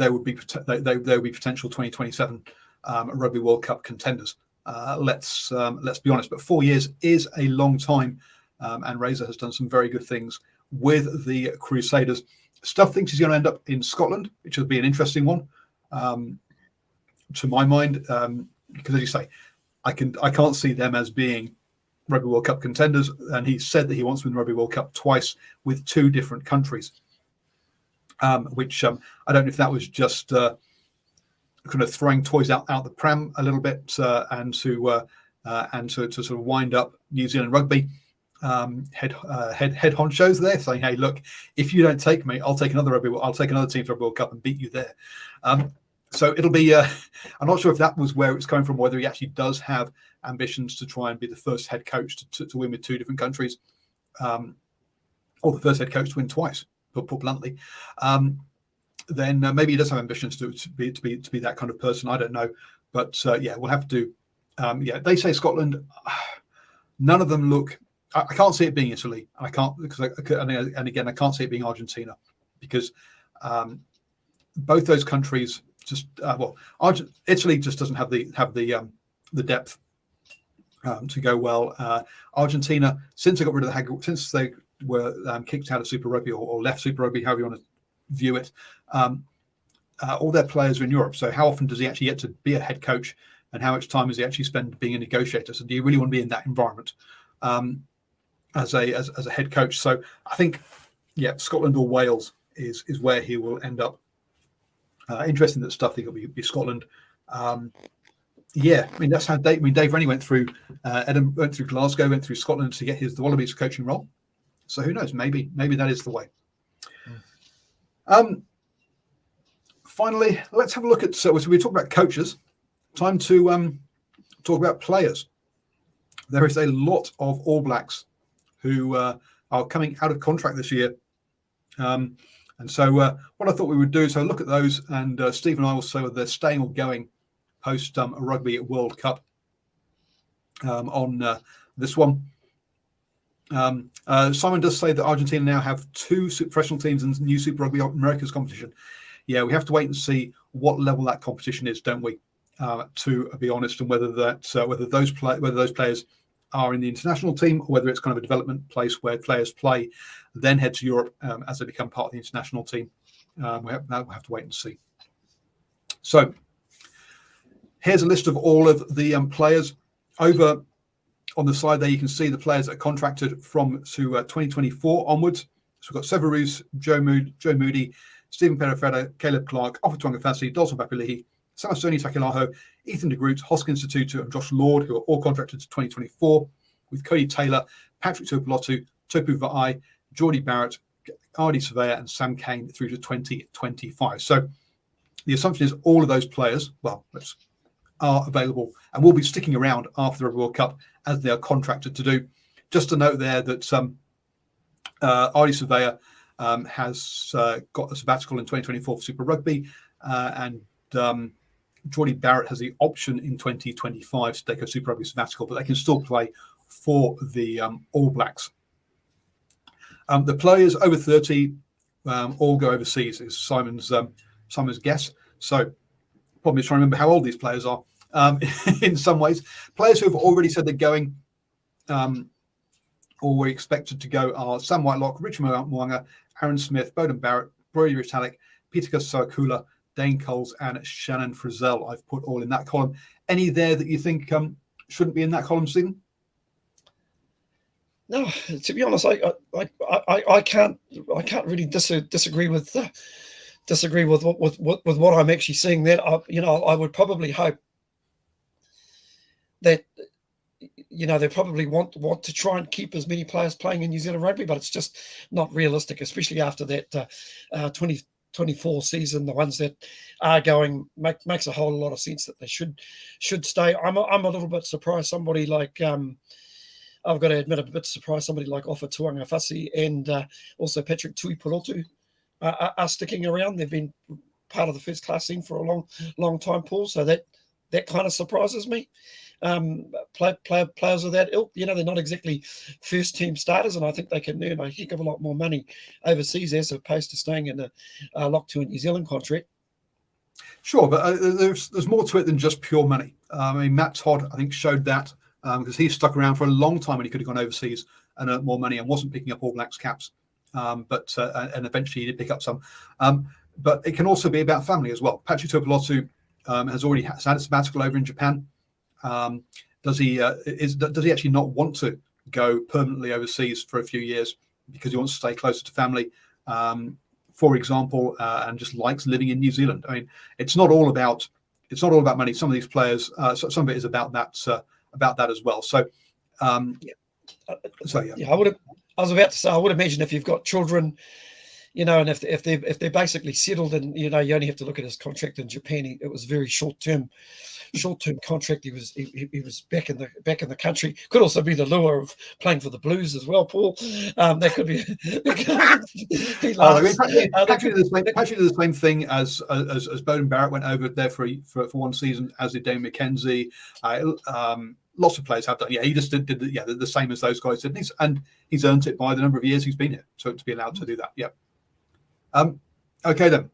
S1: would be potential 2027 Rugby World Cup contenders. Let's be honest. But 4 years is a long time, and Razor has done some very good things with the Crusaders. Stuff thinks he's going to end up in Scotland, which will be an interesting one, to my mind, because as you say, I can't see them as being Rugby World Cup contenders, and he said that he wants to win the Rugby World Cup twice with two different countries, which I don't know if that was just kind of throwing toys out the pram a little bit, and to sort of wind up New Zealand rugby. Head honchos there saying, "Hey, look, if you don't take me, I'll take another team to Rugby World Cup and beat you there." So it'll be. I'm not sure if that was where it's coming from. Whether he actually does have ambitions to try and be the first head coach to win with two different countries, or the first head coach to win twice, put bluntly. Then maybe he does have ambitions to be that kind of person. I don't know, but we'll have to. They say Scotland. None of them look. I can't see it being Italy. I can't, and again, I can't see it being Argentina, because both those countries just Italy just doesn't have the depth to go well. Argentina, since they got rid of since they were kicked out of Super Rugby or left Super Rugby, however you want to view it, all their players are in Europe. So how often does he actually get to be a head coach, and how much time does he actually spend being a negotiator? So do you really want to be in that environment? As a head coach? So I think, Scotland or Wales is where he will end up. Interesting that stuff. I think it'll be Scotland. I mean that's how Dave Rennie went through Edinburgh, went through Glasgow, went through Scotland to get the Wallabies coaching role. So who knows? Maybe that is the way. Finally, let's have a look at. So we talked about coaches. Time to talk about players. There is a lot of All Blacks who are coming out of contract this year. And so what I thought we would do is look at those, and Steve and I will say whether they're staying or going post Rugby World Cup on this one. Simon does say that Argentina now have two professional teams in new Super Rugby Americas competition. Yeah, we have to wait and see what level that competition is, don't we? To be honest, and whether those players are in the international team, or whether it's kind of a development place where players play, then head to Europe as they become part of the international team. We'll have to wait and see. So here's a list of all of the players. Over on the side there, you can see the players that are contracted from to 2024 onwards. So we've got Severus, Joe Moody, Stephen Perifetta, Caleb Clark, Offa Tuangafasi, Dalton Papali'i, Samasoni Takilaho, Ethan de Groot, Hoskins Instituto, and Josh Lord, who are all contracted to 2024, with Cody Taylor, Patrick Tuipulotu, Topu Va'ai, Geordie Barrett, Ardy Surveyor, and Sam Kane through to 2025. So the assumption is all of those players, are available and will be sticking around after the World Cup as they are contracted to do. Just to note there that Ardy Surveyor has got a sabbatical in 2024 for Super Rugby, and Geordie Barrett has the option in 2025 to take a Super Rugby sabbatical, but they can still play for the All Blacks. The players over 30 all go overseas, is Simon's guess. So problem is trying to remember how old these players are in some ways. Players who have already said they're going or were expected to go are Sam Whitelock, Richard Mwanga, Aaron Smith, Bowden Barrett, Brody Retallick, Peter Sawakula, Dane Coles, and Shannon Frizzell. I've put all in that column. Any there that you think shouldn't be in that column, Stephen?
S2: No, to be honest, I can't really disagree with what I'm actually seeing there. I would probably hope that they probably want to try and keep as many players playing in New Zealand rugby, but it's just not realistic, especially after that 2024 season. The ones that are going makes a whole lot of sense that they should stay. I'm a little bit surprised somebody like I've got to admit, I'm a bit surprised somebody like Offa Tuangafasi and also Patrick Tuipulotu are sticking around. They've been part of the first class scene for a long time, Paul. So that kind of surprises me. Players of that ilk, they're not exactly first team starters, and I think they can earn a heck of a lot more money overseas as opposed to staying in a locked to a New Zealand contract.
S1: Sure, but there's more to it than just pure money. Matt Todd, I think, showed that because he stuck around for a long time when he could have gone overseas and earned more money and wasn't picking up All Blacks caps. But eventually he did pick up some. But it can also be about family as well. Patrick Tuipulotu has already had a sabbatical over in Japan. Does he actually not want to go permanently overseas for a few years because he wants to stay closer to family, for example, and just likes living in New Zealand? I mean, it's not all about money. Some of these players, some of it is about that as well. So,
S2: I was about to say, I would imagine if you've got children, and if they're basically settled, and you only have to look at his contract in Japan. It was very short term contract. He was back in the country. Could also be the lure of playing for the Blues as well, Paul. That could be.
S1: Patrick did the same thing as Bowden Barrett went over there for one season, as did Dane McKenzie. Lots of players have done. Yeah, he just did the same as those guys did, and he's earned it by the number of years he's been here to be allowed to do that. Yeah. Okay then.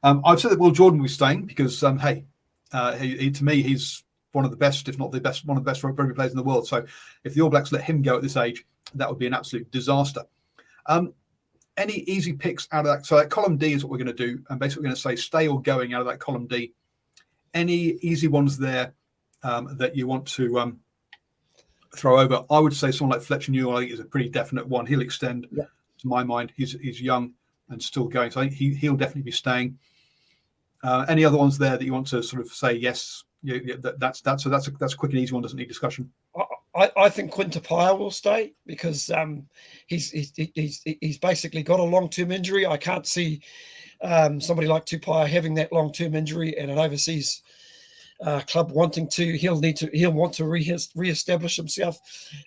S1: I've said that Will Jordan will be staying because he to me he's one of the best, if not the best, one of the best rugby players in the world. So if the All Blacks let him go at this age, that would be an absolute disaster. Any easy picks out of that? So that column D is what we're going to do, and basically we're going to say stay or going out of that column D. Any easy ones there that you want to throw over? I would say someone like Fletcher Newell, I think, is a pretty definite one. He'll extend, to my mind. He's young and still going, so I think he'll definitely be staying. Any other ones there that you want to sort of say yes? That's a quick and easy one. Doesn't need discussion.
S2: I think Quinn Tupaia will stay because he's basically got a long-term injury. I can't see somebody like Tupaia having that long-term injury and an overseas club wanting to. He'll want to re-establish himself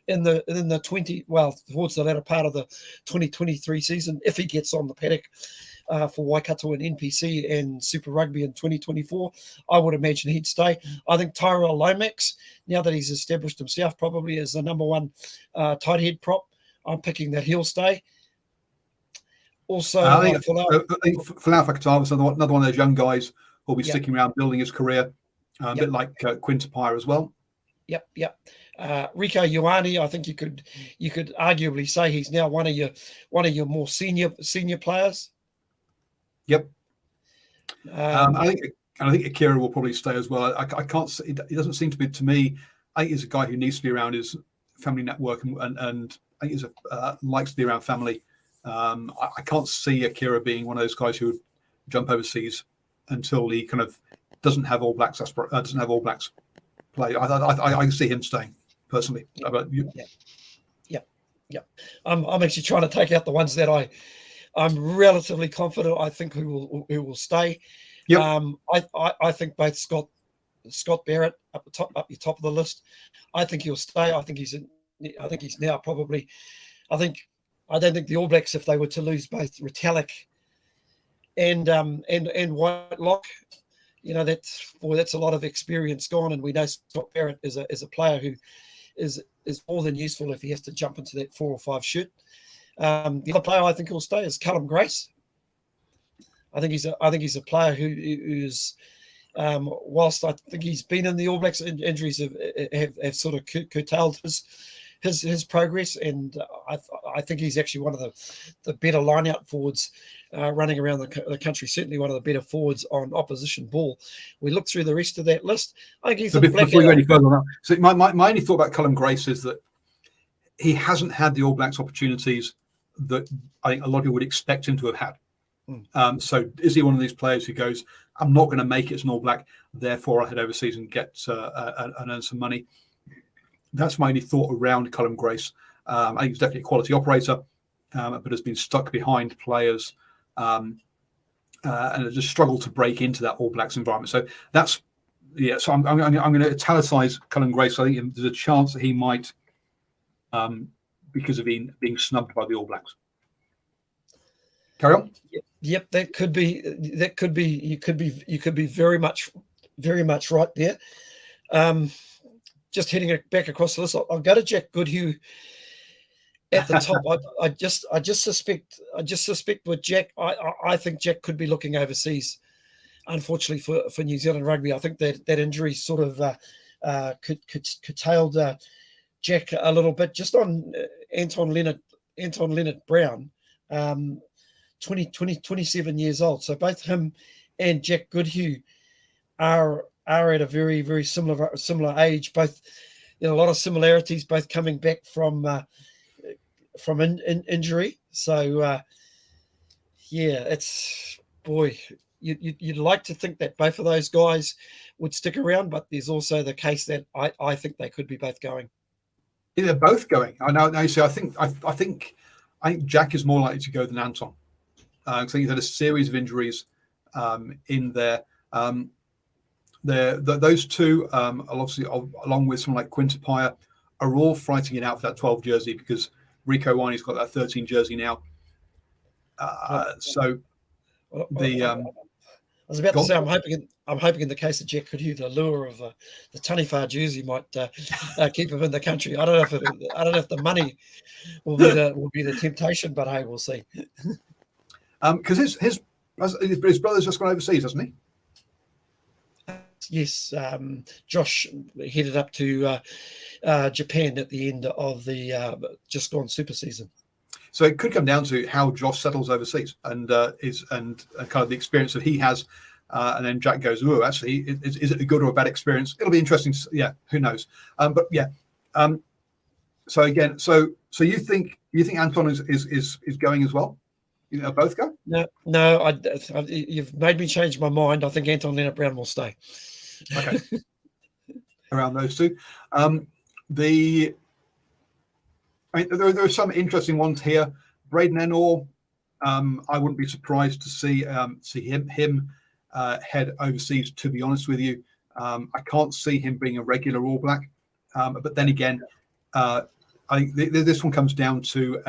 S2: in the towards the latter part of the 2023 season if he gets on the paddock for Waikato and NPC and Super Rugby in 2024. I would imagine he'd stay. I think Tyrell Lomax, now that he's established himself probably as the number one tight head prop, I'm picking that he'll stay. Also,
S1: I
S2: Folau.
S1: think Folau Fakatava is another one of those young guys who'll be
S2: Yep.
S1: sticking around building his career, a
S2: Yep.
S1: bit like Quintapire as well.
S2: Yep. Rico Ioane, I think you could arguably say he's now one of your more senior players.
S1: Yep. I think Akira will probably stay as well. I can't. It doesn't seem to me. I think he's a guy who needs to be around his family network, and I think he's likes to be around family. I can't see Akira being one of those guys who would jump overseas until he kind of doesn't have All Blacks play. I can see him staying personally.
S2: Yep.
S1: But you?
S2: Yep. I'm actually trying to take out the ones that I'm relatively confident I think who will stay.
S1: Yep.
S2: I think both Scott Barrett up your top of the list. I think he'll stay. I think he's now probably. I don't think the All Blacks, if they were to lose both Retallick and Whitelock, that's a lot of experience gone. And we know Scott Barrett is a player who is more than useful if he has to jump into that 4 or 5 shoot. The other player I think will stay is Callum Grace. I think he's a player who's whilst I think he's been in the All Blacks, injuries have sort of curtailed his progress, and I think he's actually one of the better line-out forwards running around the country. Certainly one of the better forwards on opposition ball. We look through the rest of that list. I think he's
S1: before you go any further on that. So my only thought about Callum Grace is that he hasn't had the All Blacks opportunities that I think a lot of people would expect him to have had. So is he one of these players who goes, I'm not going to make it as an All Black, therefore I head overseas and get and earn some money? That's my only thought around Callum Grace. I think he's definitely a quality operator, but has been stuck behind players and has just struggled to break into that All Blacks environment. So that's So I'm going to italicize Callum Grace. I think there's a chance that he might, because of being snubbed by the All Blacks. Carry on.
S2: Yep, that could be. You could be very much right there. Just heading it back across the list, I'll go to Jack Goodhue at the top. I just suspect with Jack. I think Jack could be looking overseas. Unfortunately for New Zealand rugby, I think that injury sort of curtailed Jack a little bit. Just on Anton Leonard Brown, 27 years old. So both him and Jack Goodhue are at a very, very similar age. Both, a lot of similarities. Both coming back from injury. So it's boy. You'd like to think that both of those guys would stick around, but there's also the case that I think they could be both going.
S1: Yeah, they're both going. I know. You see, I think Jack is more likely to go than Anton. I think he's had a series of injuries in there. Those two, obviously, along with someone like Quintapire, are all fighting it out for that 12 jersey because Rico Ioane's got that 13 jersey now. So the
S2: I was about to say, I'm hoping in the case of Jack Goodhue, the lure of the Taniwha jersey might keep him in the country. I don't know if the money will be the temptation, but hey, we'll see.
S1: Because his brother's just gone overseas, hasn't he?
S2: Yes, Josh headed up to Japan at the end of the just gone super season.
S1: So it could come down to how Josh settles overseas and kind of the experience that he has, and then Jack goes, "Oh, actually, is it a good or a bad experience?" It'll be interesting. Yeah, who knows? But yeah. So again, so you think Anton is going as well? You know, both go?
S2: No. You've made me change my mind. I think Anton Leonard Brown will stay.
S1: Okay. Around those two, there are some interesting ones here. Braden Ennor, I wouldn't be surprised to see him head overseas. To be honest with you, I can't see him being a regular All Black. But then again, I think this one comes down to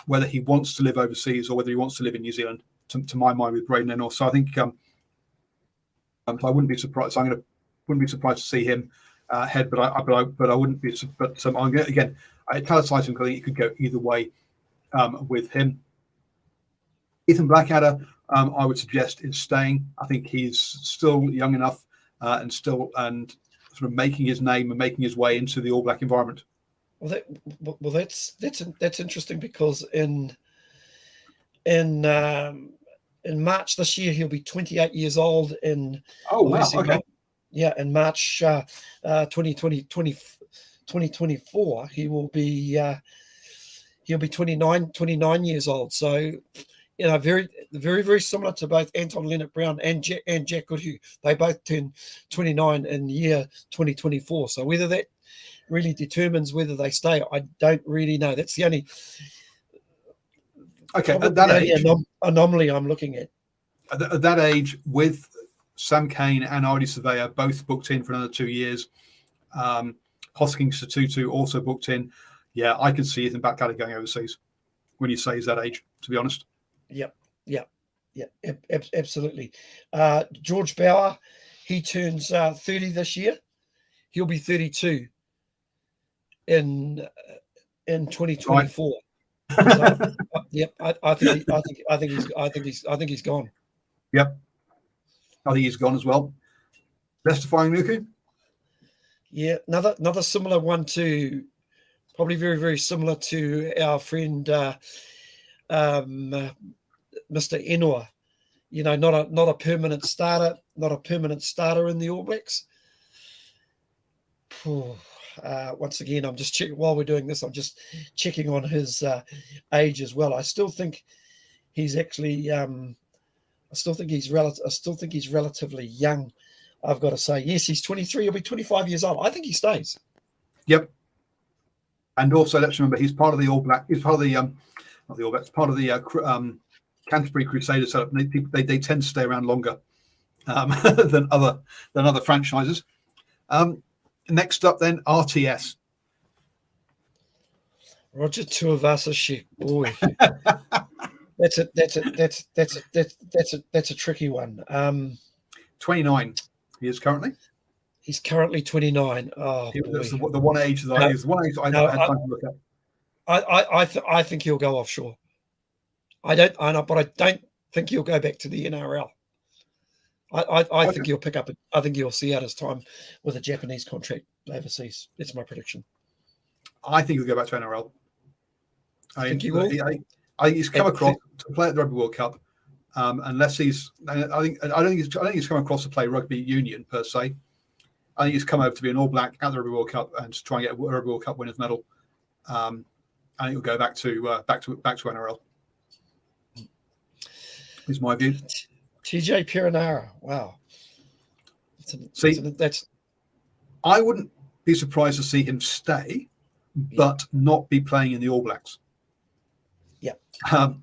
S1: whether he wants to live overseas or whether he wants to live in New Zealand. To my mind, with Braden Ennor, so I think I wouldn't be surprised. Wouldn't be surprised to see him head, but I wouldn't be. But I'm again. I italicize him because I think it could go either way with him. Ethan Blackadder, I would suggest, is staying. I think he's still young enough and sort of making his name and making his way into the All Black environment.
S2: Well, that's interesting, because in March this year he'll be 28 years old. In
S1: Okay.
S2: In March 2024 he'll be 29 years old. So very, very, very similar to both Anton Leonard-Brown and Jack Goodhue. They both turned 29 in the year 2024. So whether that really determines whether they stay, I don't really know. That's the only
S1: at that age
S2: anomaly I'm looking at.
S1: At that age, with Sam Cane and Artie Surveyor both booked in for another 2 years, Hoskins Satutu also booked in. Yeah, I could see Ethan Blackadder going overseas when you say he's that age, to be honest.
S2: Yep, absolutely. George Bauer, he turns 30 this year. He'll be 32 in 2024. Right. So, yep, I think he's gone.
S1: Yep, I think he's gone as well. Testifying Nuku.
S2: Yeah, another similar one to, probably very, very similar to our friend Mr. Enoa. Not a permanent starter in the All Blacks. Once again, I'm just checking while we're doing this. I'm just checking on his age as well. I still think he's actually. I still think he's relatively young. I've got to say, yes, he's 23. He'll be 25 years old. I think he stays.
S1: Yep. And also, let's remember, he's part of the All Black. He's part of the not the All Blacks. Part of the Canterbury Crusaders setup. They tend to stay around longer than other franchises. Next up, then RTS.
S2: Roger Tuivasa-Sheck. Boy, that's a tricky one.
S1: 29. He is currently.
S2: He's currently 29. Oh,
S1: that's the one age that I used. One age I had time to look at.
S2: I think he'll go offshore. I don't think he'll go back to the NRL. I think he'll pick up. I think he'll see out his time with a Japanese contract overseas. That's my prediction.
S1: I think he'll go back to NRL.
S2: I think he will.
S1: I think he's come across to play at the Rugby World Cup, unless he's. I don't think he's come across to play rugby union per se. I think he's come over to be an All Black at the Rugby World Cup and to try and get a Rugby World Cup winners medal. I think he'll go back to NRL. Is my view.
S2: TJ Perenara. Wow.
S1: I wouldn't be surprised to see him stay, but not be playing in the All Blacks.
S2: Yeah.
S1: I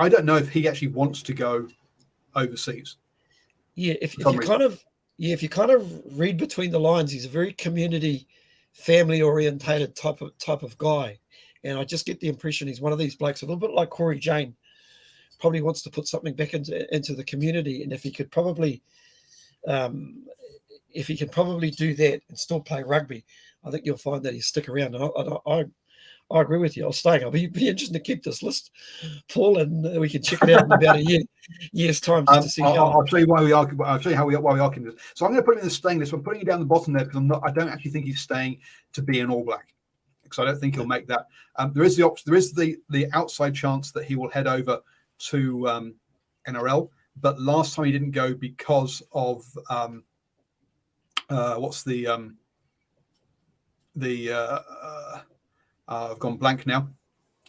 S1: don't know if he actually wants to go overseas.
S2: Yeah, if you kind of read between the lines, he's a very community, family orientated type of guy. And I just get the impression he's one of these blokes, a little bit like Corey Jane, probably wants to put something back into the community. And if he could probably, do that and still play rugby, I think you'll find that he'll stick around. And I agree with you. I'll stay. I'll be interested to keep this list, Paul, and we can check it out in about a year's time just to see how.
S1: I'll show you why we are. I'll show you why we are keeping this. So I'm going to put him in the staying list. I'm putting him down the bottom there because I don't actually think he's staying to be an All Black, because I don't think he'll make that. There is the option. There is the outside chance that he will head over to NRL, but last time he didn't go because of I've gone blank now.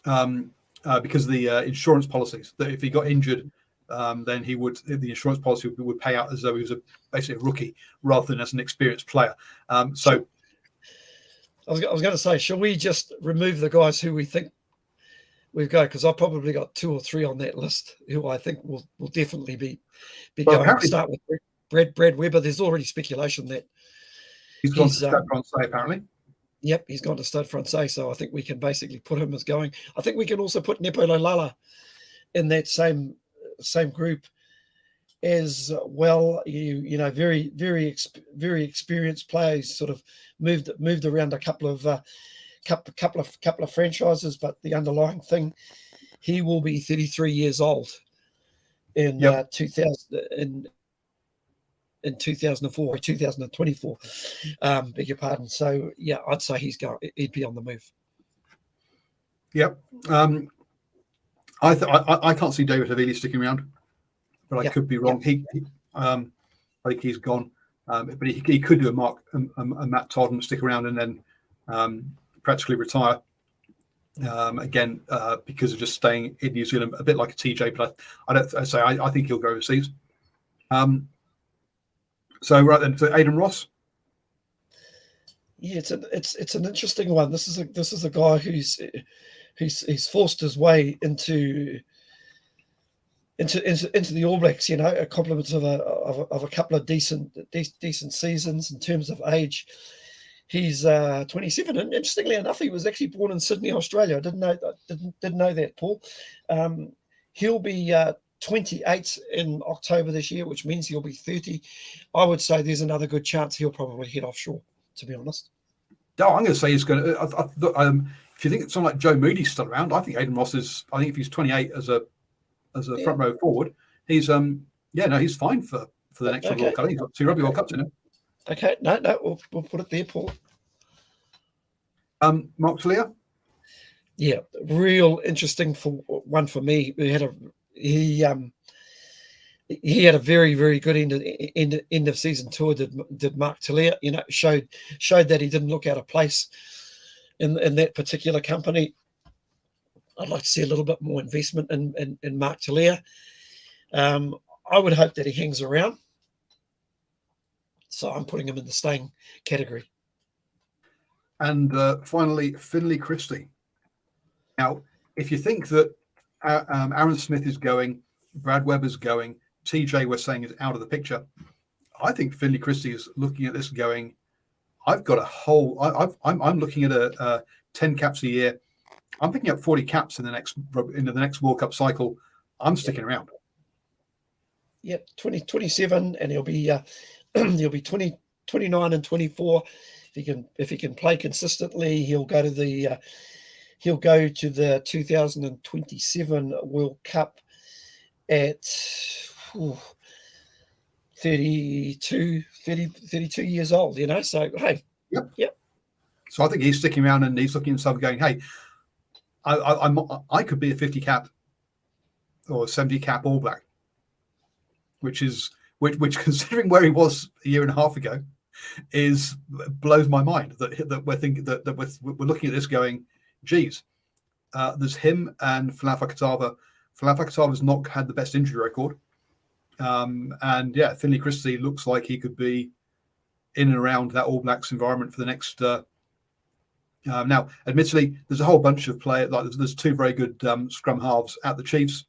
S1: Because of the insurance policies, that if he got injured, then the insurance policy would pay out as though he was basically a rookie rather than as an experienced player. So
S2: I was going to say, shall we just remove the guys who we think we've got? Because I've probably got 2 or 3 on that list who I think will definitely be going. To start with Brad Weber. There's already speculation that
S1: he's gone to Stade Francais, apparently.
S2: Yep, he's gone to Stade Francais, so I think we can basically put him as going. I think we can also put Nepo Lala in that same group as well. Very, very, very experienced players. Sort of moved around a couple of couple of franchises, but the underlying thing, he will be 33 years old in 2000 in 2004 or 2024. Beg your pardon. So yeah, I'd say he'd be on the move.
S1: Yep. I can't see David Havili sticking around, but I could be wrong. I think he's gone. But he could do a Matt Todd and stick around and then practically retire again because of just staying in New Zealand, a bit like a TJ. But I think he'll go overseas. So right then, so Aidan Ross.
S2: Yeah, it's an interesting one. This is a guy who's forced his way into the All Blacks. You know, a compliment of a couple of decent seasons in terms of age. He's 27, and interestingly enough, he was actually born in Sydney, Australia. I didn't know that, Paul. He'll be 28 in October this year, which means he'll be 30. I would say there's another good chance he'll probably head offshore, to be honest.
S1: No, I'm going to say he's going to. If you think it's someone like Joe Moody's still around, I think Aidan Ross is. I think if he's 28 as a front row forward, he's he's fine for the next Rugby World Cup. He's got 2 Rugby World Cups in him.
S2: Okay, no, we'll put it there, Paul.
S1: Mark Talia.
S2: Yeah, real interesting one for me. He had a very, very good end of season tour. Did Mark Talia? You know, showed that he didn't look out of place in that particular company. I'd like to see a little bit more investment in Mark Talia. I would hope that he hangs around. So I'm putting him in the staying category.
S1: And finally, Finlay Christie. Now, if you think that Aaron Smith is going, Brad Webber's going, TJ we're saying is out of the picture, I think Finlay Christie is looking at this going, I've got a whole. I'm looking at 10 caps a year. I'm picking up 40 caps in the next World Cup cycle. I'm sticking around.
S2: Yep, 27, and he'll be 29 and 24. If he can play consistently, he'll go to the 2027 World Cup at 32 years old. You know, so hey, yep.
S1: So I think he's sticking around and he's looking at himself going, hey, I could be a 50 cap or 70 cap All Black, which considering where he was a year and a half ago, blows my mind that we're thinking that we're looking at this going, geez, there's him and Falafa Katava. Falafa Katava's not had the best injury record, and yeah, Finlay Christie looks like he could be in and around that All Blacks environment for the next. Now, admittedly, there's a whole bunch of players. Like there's 2 very good scrum halves at the Chiefs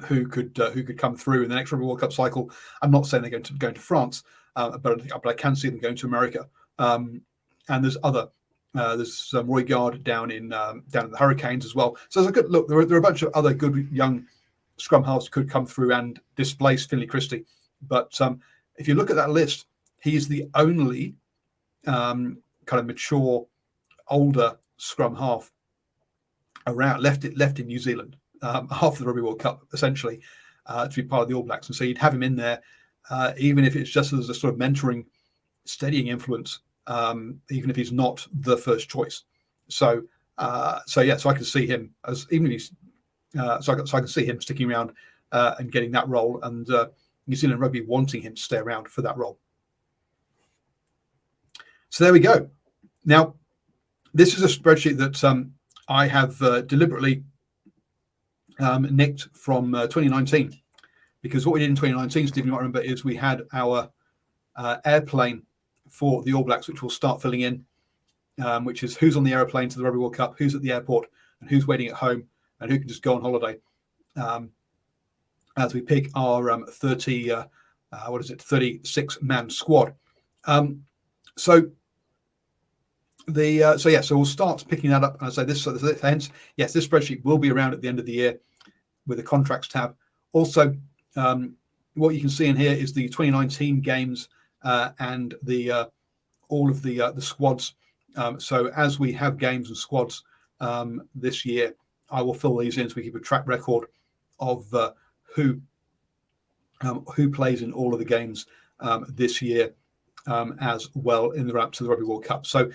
S1: who could come through in the next Rugby World Cup cycle. I'm not saying they're going to France, but I can see them going to America. And there's other. There's Roy Gard down in the Hurricanes as well. So there's a good look. There are a bunch of other good young scrum halves who could come through and displace Finlay Christie. But if you look at that list, he's the only kind of mature, older scrum half around left in New Zealand after the Rugby World Cup, essentially, to be part of the All Blacks. And so you'd have him in there, even if it's just as a sort of mentoring, steadying influence. Even if he's not the first choice, so I can see him as even if he's so I can see him sticking around and getting that role, and New Zealand Rugby wanting him to stay around for that role. So there we go. Now, this is a spreadsheet that I have deliberately nicked from 2019, because what we did in 2019, Stephen, you might remember, is we had our airplane for the All Blacks, which we'll start filling in, which is who's on the aeroplane to the Rugby World Cup, who's at the airport, and who's waiting at home, and who can just go on holiday. As we pick our 36-man squad. So we'll start picking that up. And I say this, hence, yes, this spreadsheet will be around at the end of the year with the contracts tab. Also, what you can see in here is the 2019 games and all of the squads So as we have games and squads this year, I will fill these in so we keep a track record of who plays in all of the games this year as well in the run up to the Rugby World Cup. So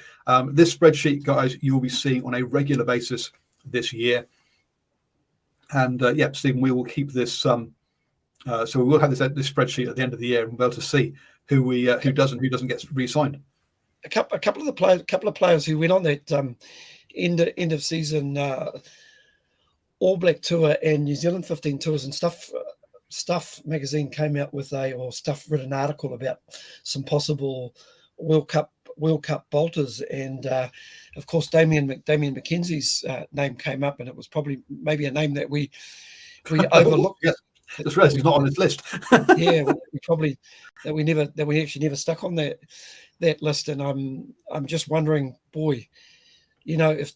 S1: this spreadsheet, guys, you will be seeing on a regular basis this year. And yeah, Stephen, we will keep this. So we will have this spreadsheet at the end of the year, and we'll be able to see who does and who doesn't get re-signed.
S2: A couple of players who went on that end of season All Black tour and New Zealand 15 tours and stuff. Stuff magazine came out with Stuff written article about some possible World Cup bolters, and of course Damien McKenzie's name came up, and it was probably maybe a name that we overlooked.
S1: Yes. That's right, he's not on his list.
S2: Yeah, we actually never stuck on that list, and I'm just wondering, boy, you know, if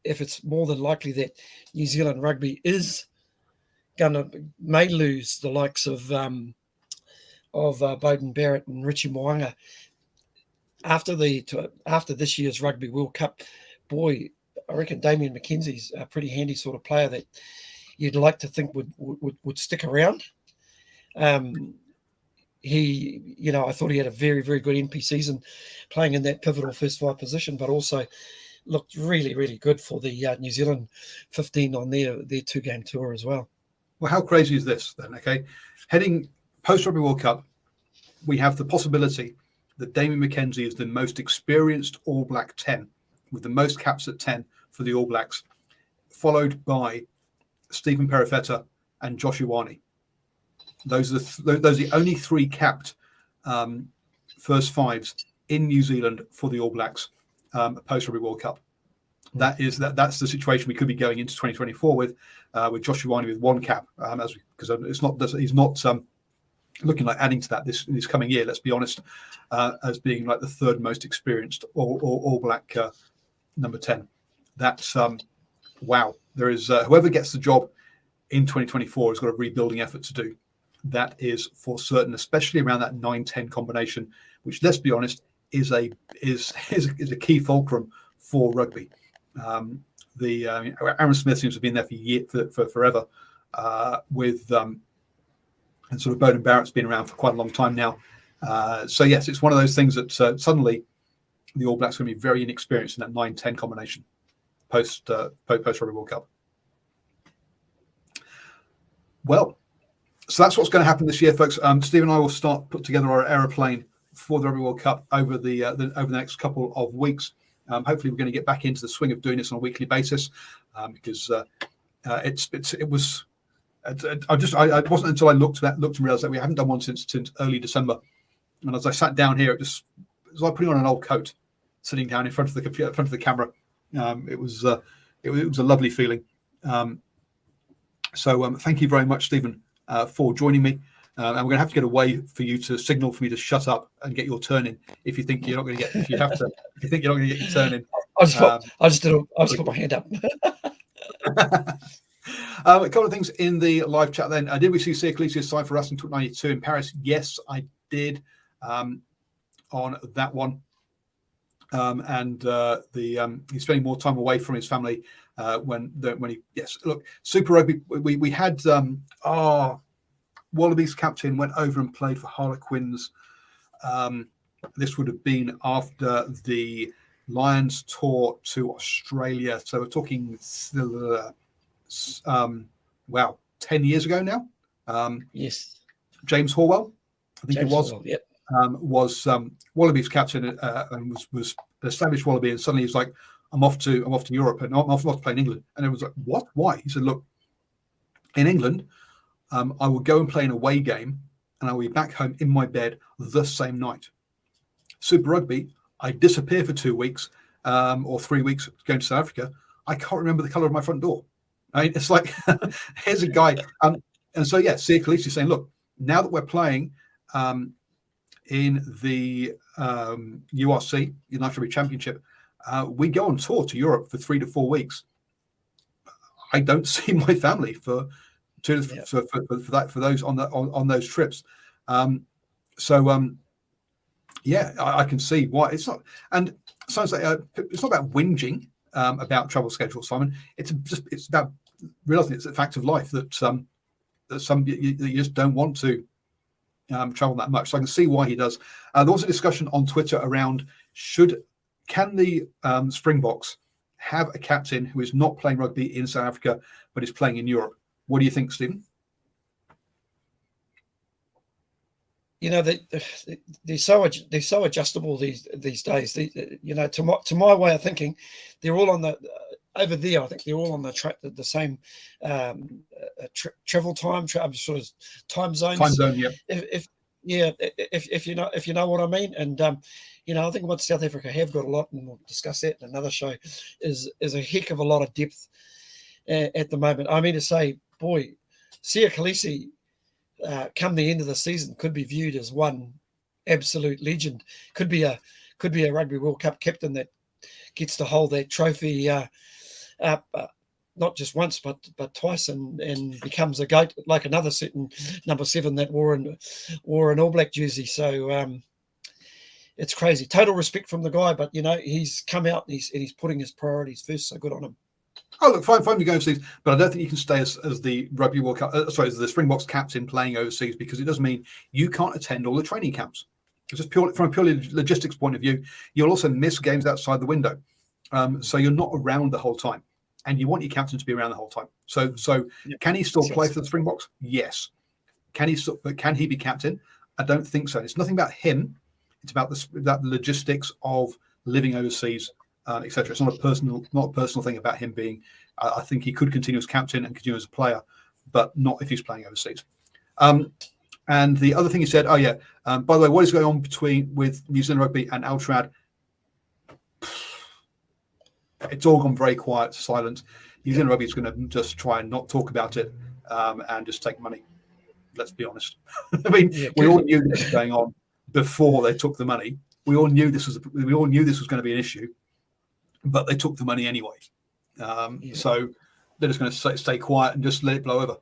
S2: it's more than likely that New Zealand rugby may lose the likes of Bowden Barrett and Richie Mo'unga after this year's Rugby World Cup. Boy, I reckon Damien McKenzie's a pretty handy sort of player that you'd like to think would stick around. He, you know, I thought he had a very, very good NP season playing in that pivotal first five position, but also looked really, really good for the New Zealand 15 on their 2-game tour as well.
S1: Well, how crazy is this then? Okay, heading post-Rugby World Cup, we have the possibility that Damien McKenzie is the most experienced All Black 10, with the most caps at 10 for the All Blacks, followed by Stephen Perifetta and Josh Ioane. Those are the only 3 capped first fives in New Zealand for the All Blacks post-Rugby World Cup. That's the situation we could be going into 2024 with Josh Ioane with 1 cap, because he's not looking like adding to that this coming year. Let's be honest, as being like the 3rd most experienced All Black number 10. That's wow. There is whoever gets the job in 2024 has got a rebuilding effort to do. That is for certain, especially around that 9-10 combination, which, let's be honest, is a key fulcrum for rugby. Aaron Smith seems to have been there for forever, and sort of Bowden Barrett's been around for quite a long time now. So yes, it's one of those things that suddenly the All Blacks are going to be very inexperienced in that 9-10 combination post Rugby World Cup. Well, so that's what's going to happen this year, folks. Steve and I will put together our aeroplane for the Rugby World Cup over the next couple of weeks. Hopefully, we're going to get back into the swing of doing this on a weekly basis, because it wasn't until I looked and realised that we haven't done one since early December. And as I sat down here, it was like putting on an old coat, sitting down in front of the computer, in front of the camera. It was a lovely feeling. So thank you very much, Stephen, for joining me. And we're going to have to get a way for you to signal for me to shut up and get your turn in. If you think you're not going to get, if you think you're not going to get your turn in,
S2: I just put my hand up.
S1: A couple of things in the live chat. Then, did we see Sia Khaleesi signed for us in 92 in Paris? Yes, I did. On that one, and he's spending more time away from his family when he. Yes, look, Super Rugby. We had Wallabies captain went over and played for Harlequins. This would have been after the Lions tour to Australia. So we're talking 10 years ago now.
S2: Yes.
S1: James Horwell, I think it was.
S2: Horwell, yep.
S1: Was Wallabies captain and was an established Wallaby, and suddenly he's like, I'm off to Europe and I'm off to play in England. And it was like, what? Why? He said, look, in England, I will go and play an away game and I will be back home in my bed the same night. Super Rugby, I disappear for 2 weeks or 3 weeks going to South Africa. I can't remember the colour of my front door. I mean, it's like, here's a guy. And so, yeah, Sia Khaleesi saying, look, now that we're playing in the URC, United Rugby Championship, we go on tour to Europe for 3 to 4 weeks. I don't see my family for those on those trips. Yeah, I can see why it's not. And sounds like it's not about whinging about travel schedules, Simon. It's about realizing it's a fact of life that you just don't want to travel that much. So I can see why he does. There was a discussion on Twitter around can the Springboks have a captain who is not playing rugby in South Africa but is playing in Europe? What do you think, Stephen?
S2: You know, they're so adjustable these days. To my way of thinking, they're all on the over there. I think they're all on the same travel time, sort of time zones.
S1: Time zone, yeah.
S2: If you know what I mean. And I think what South Africa have got a lot, and we'll discuss that in another show, is a heck of a lot of depth at the moment. I mean to say, boy, Sia Khaleesi, come the end of the season, could be viewed as one absolute legend. Could be a Rugby World Cup captain that gets to hold that trophy not just once but twice, and becomes a GOAT, like another certain number 7 that wore an All Black jersey. So it's crazy. Total respect from the guy, but he's come out and he's putting his priorities first. So good on him.
S1: Oh, look, fine to go overseas, but I don't think you can stay as the Rugby World Cup, as the Springboks captain playing overseas, because it does mean you can't attend all the training camps. It's just from a purely logistics point of view. You'll also miss games outside the window, so you're not around the whole time, and you want your captain to be around the whole time. So can he still play for the Springboks? Yes. Can he be captain? I don't think so. It's nothing about him. It's about the logistics of living overseas. Etc. It's not a personal thing about him being. I think he could continue as captain and continue as a player, but not if he's playing overseas. And the other thing he said, by the way, what is going on with New Zealand Rugby and Al Trad? It's all gone very quiet, silent. New Zealand Rugby is going to just try and not talk about it and just take money. Let's be honest. I mean, we all knew this was going on before they took the money. We all knew this was going to be an issue. But they took the money anyway. So they're just going to stay quiet and just let it blow over.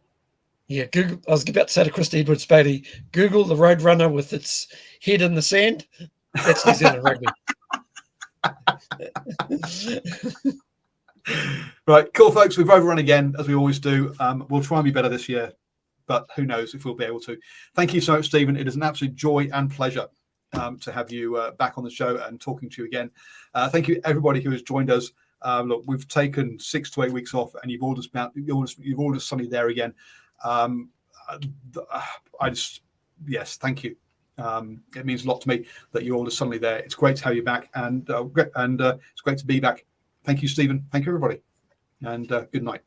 S2: Yeah, Google. I was about to say to Christy Edwards-Beatty, Google the Roadrunner with its head in the sand. That's New Zealand Rugby.
S1: Right, cool, folks. We've overrun again, as we always do. We'll try and be better this year, but who knows if we'll be able to. Thank you so much, Stephen. It is an absolute joy and pleasure to have you back on the show and talking to you again. Thank you, everybody who has joined us. Look, we've taken 6 to 8 weeks off, and you've all just suddenly there again. Yes, thank you. It means a lot to me that you're all just suddenly there. It's great to have you back, and it's great to be back. Thank you, Stephen. Thank you, everybody, and good night.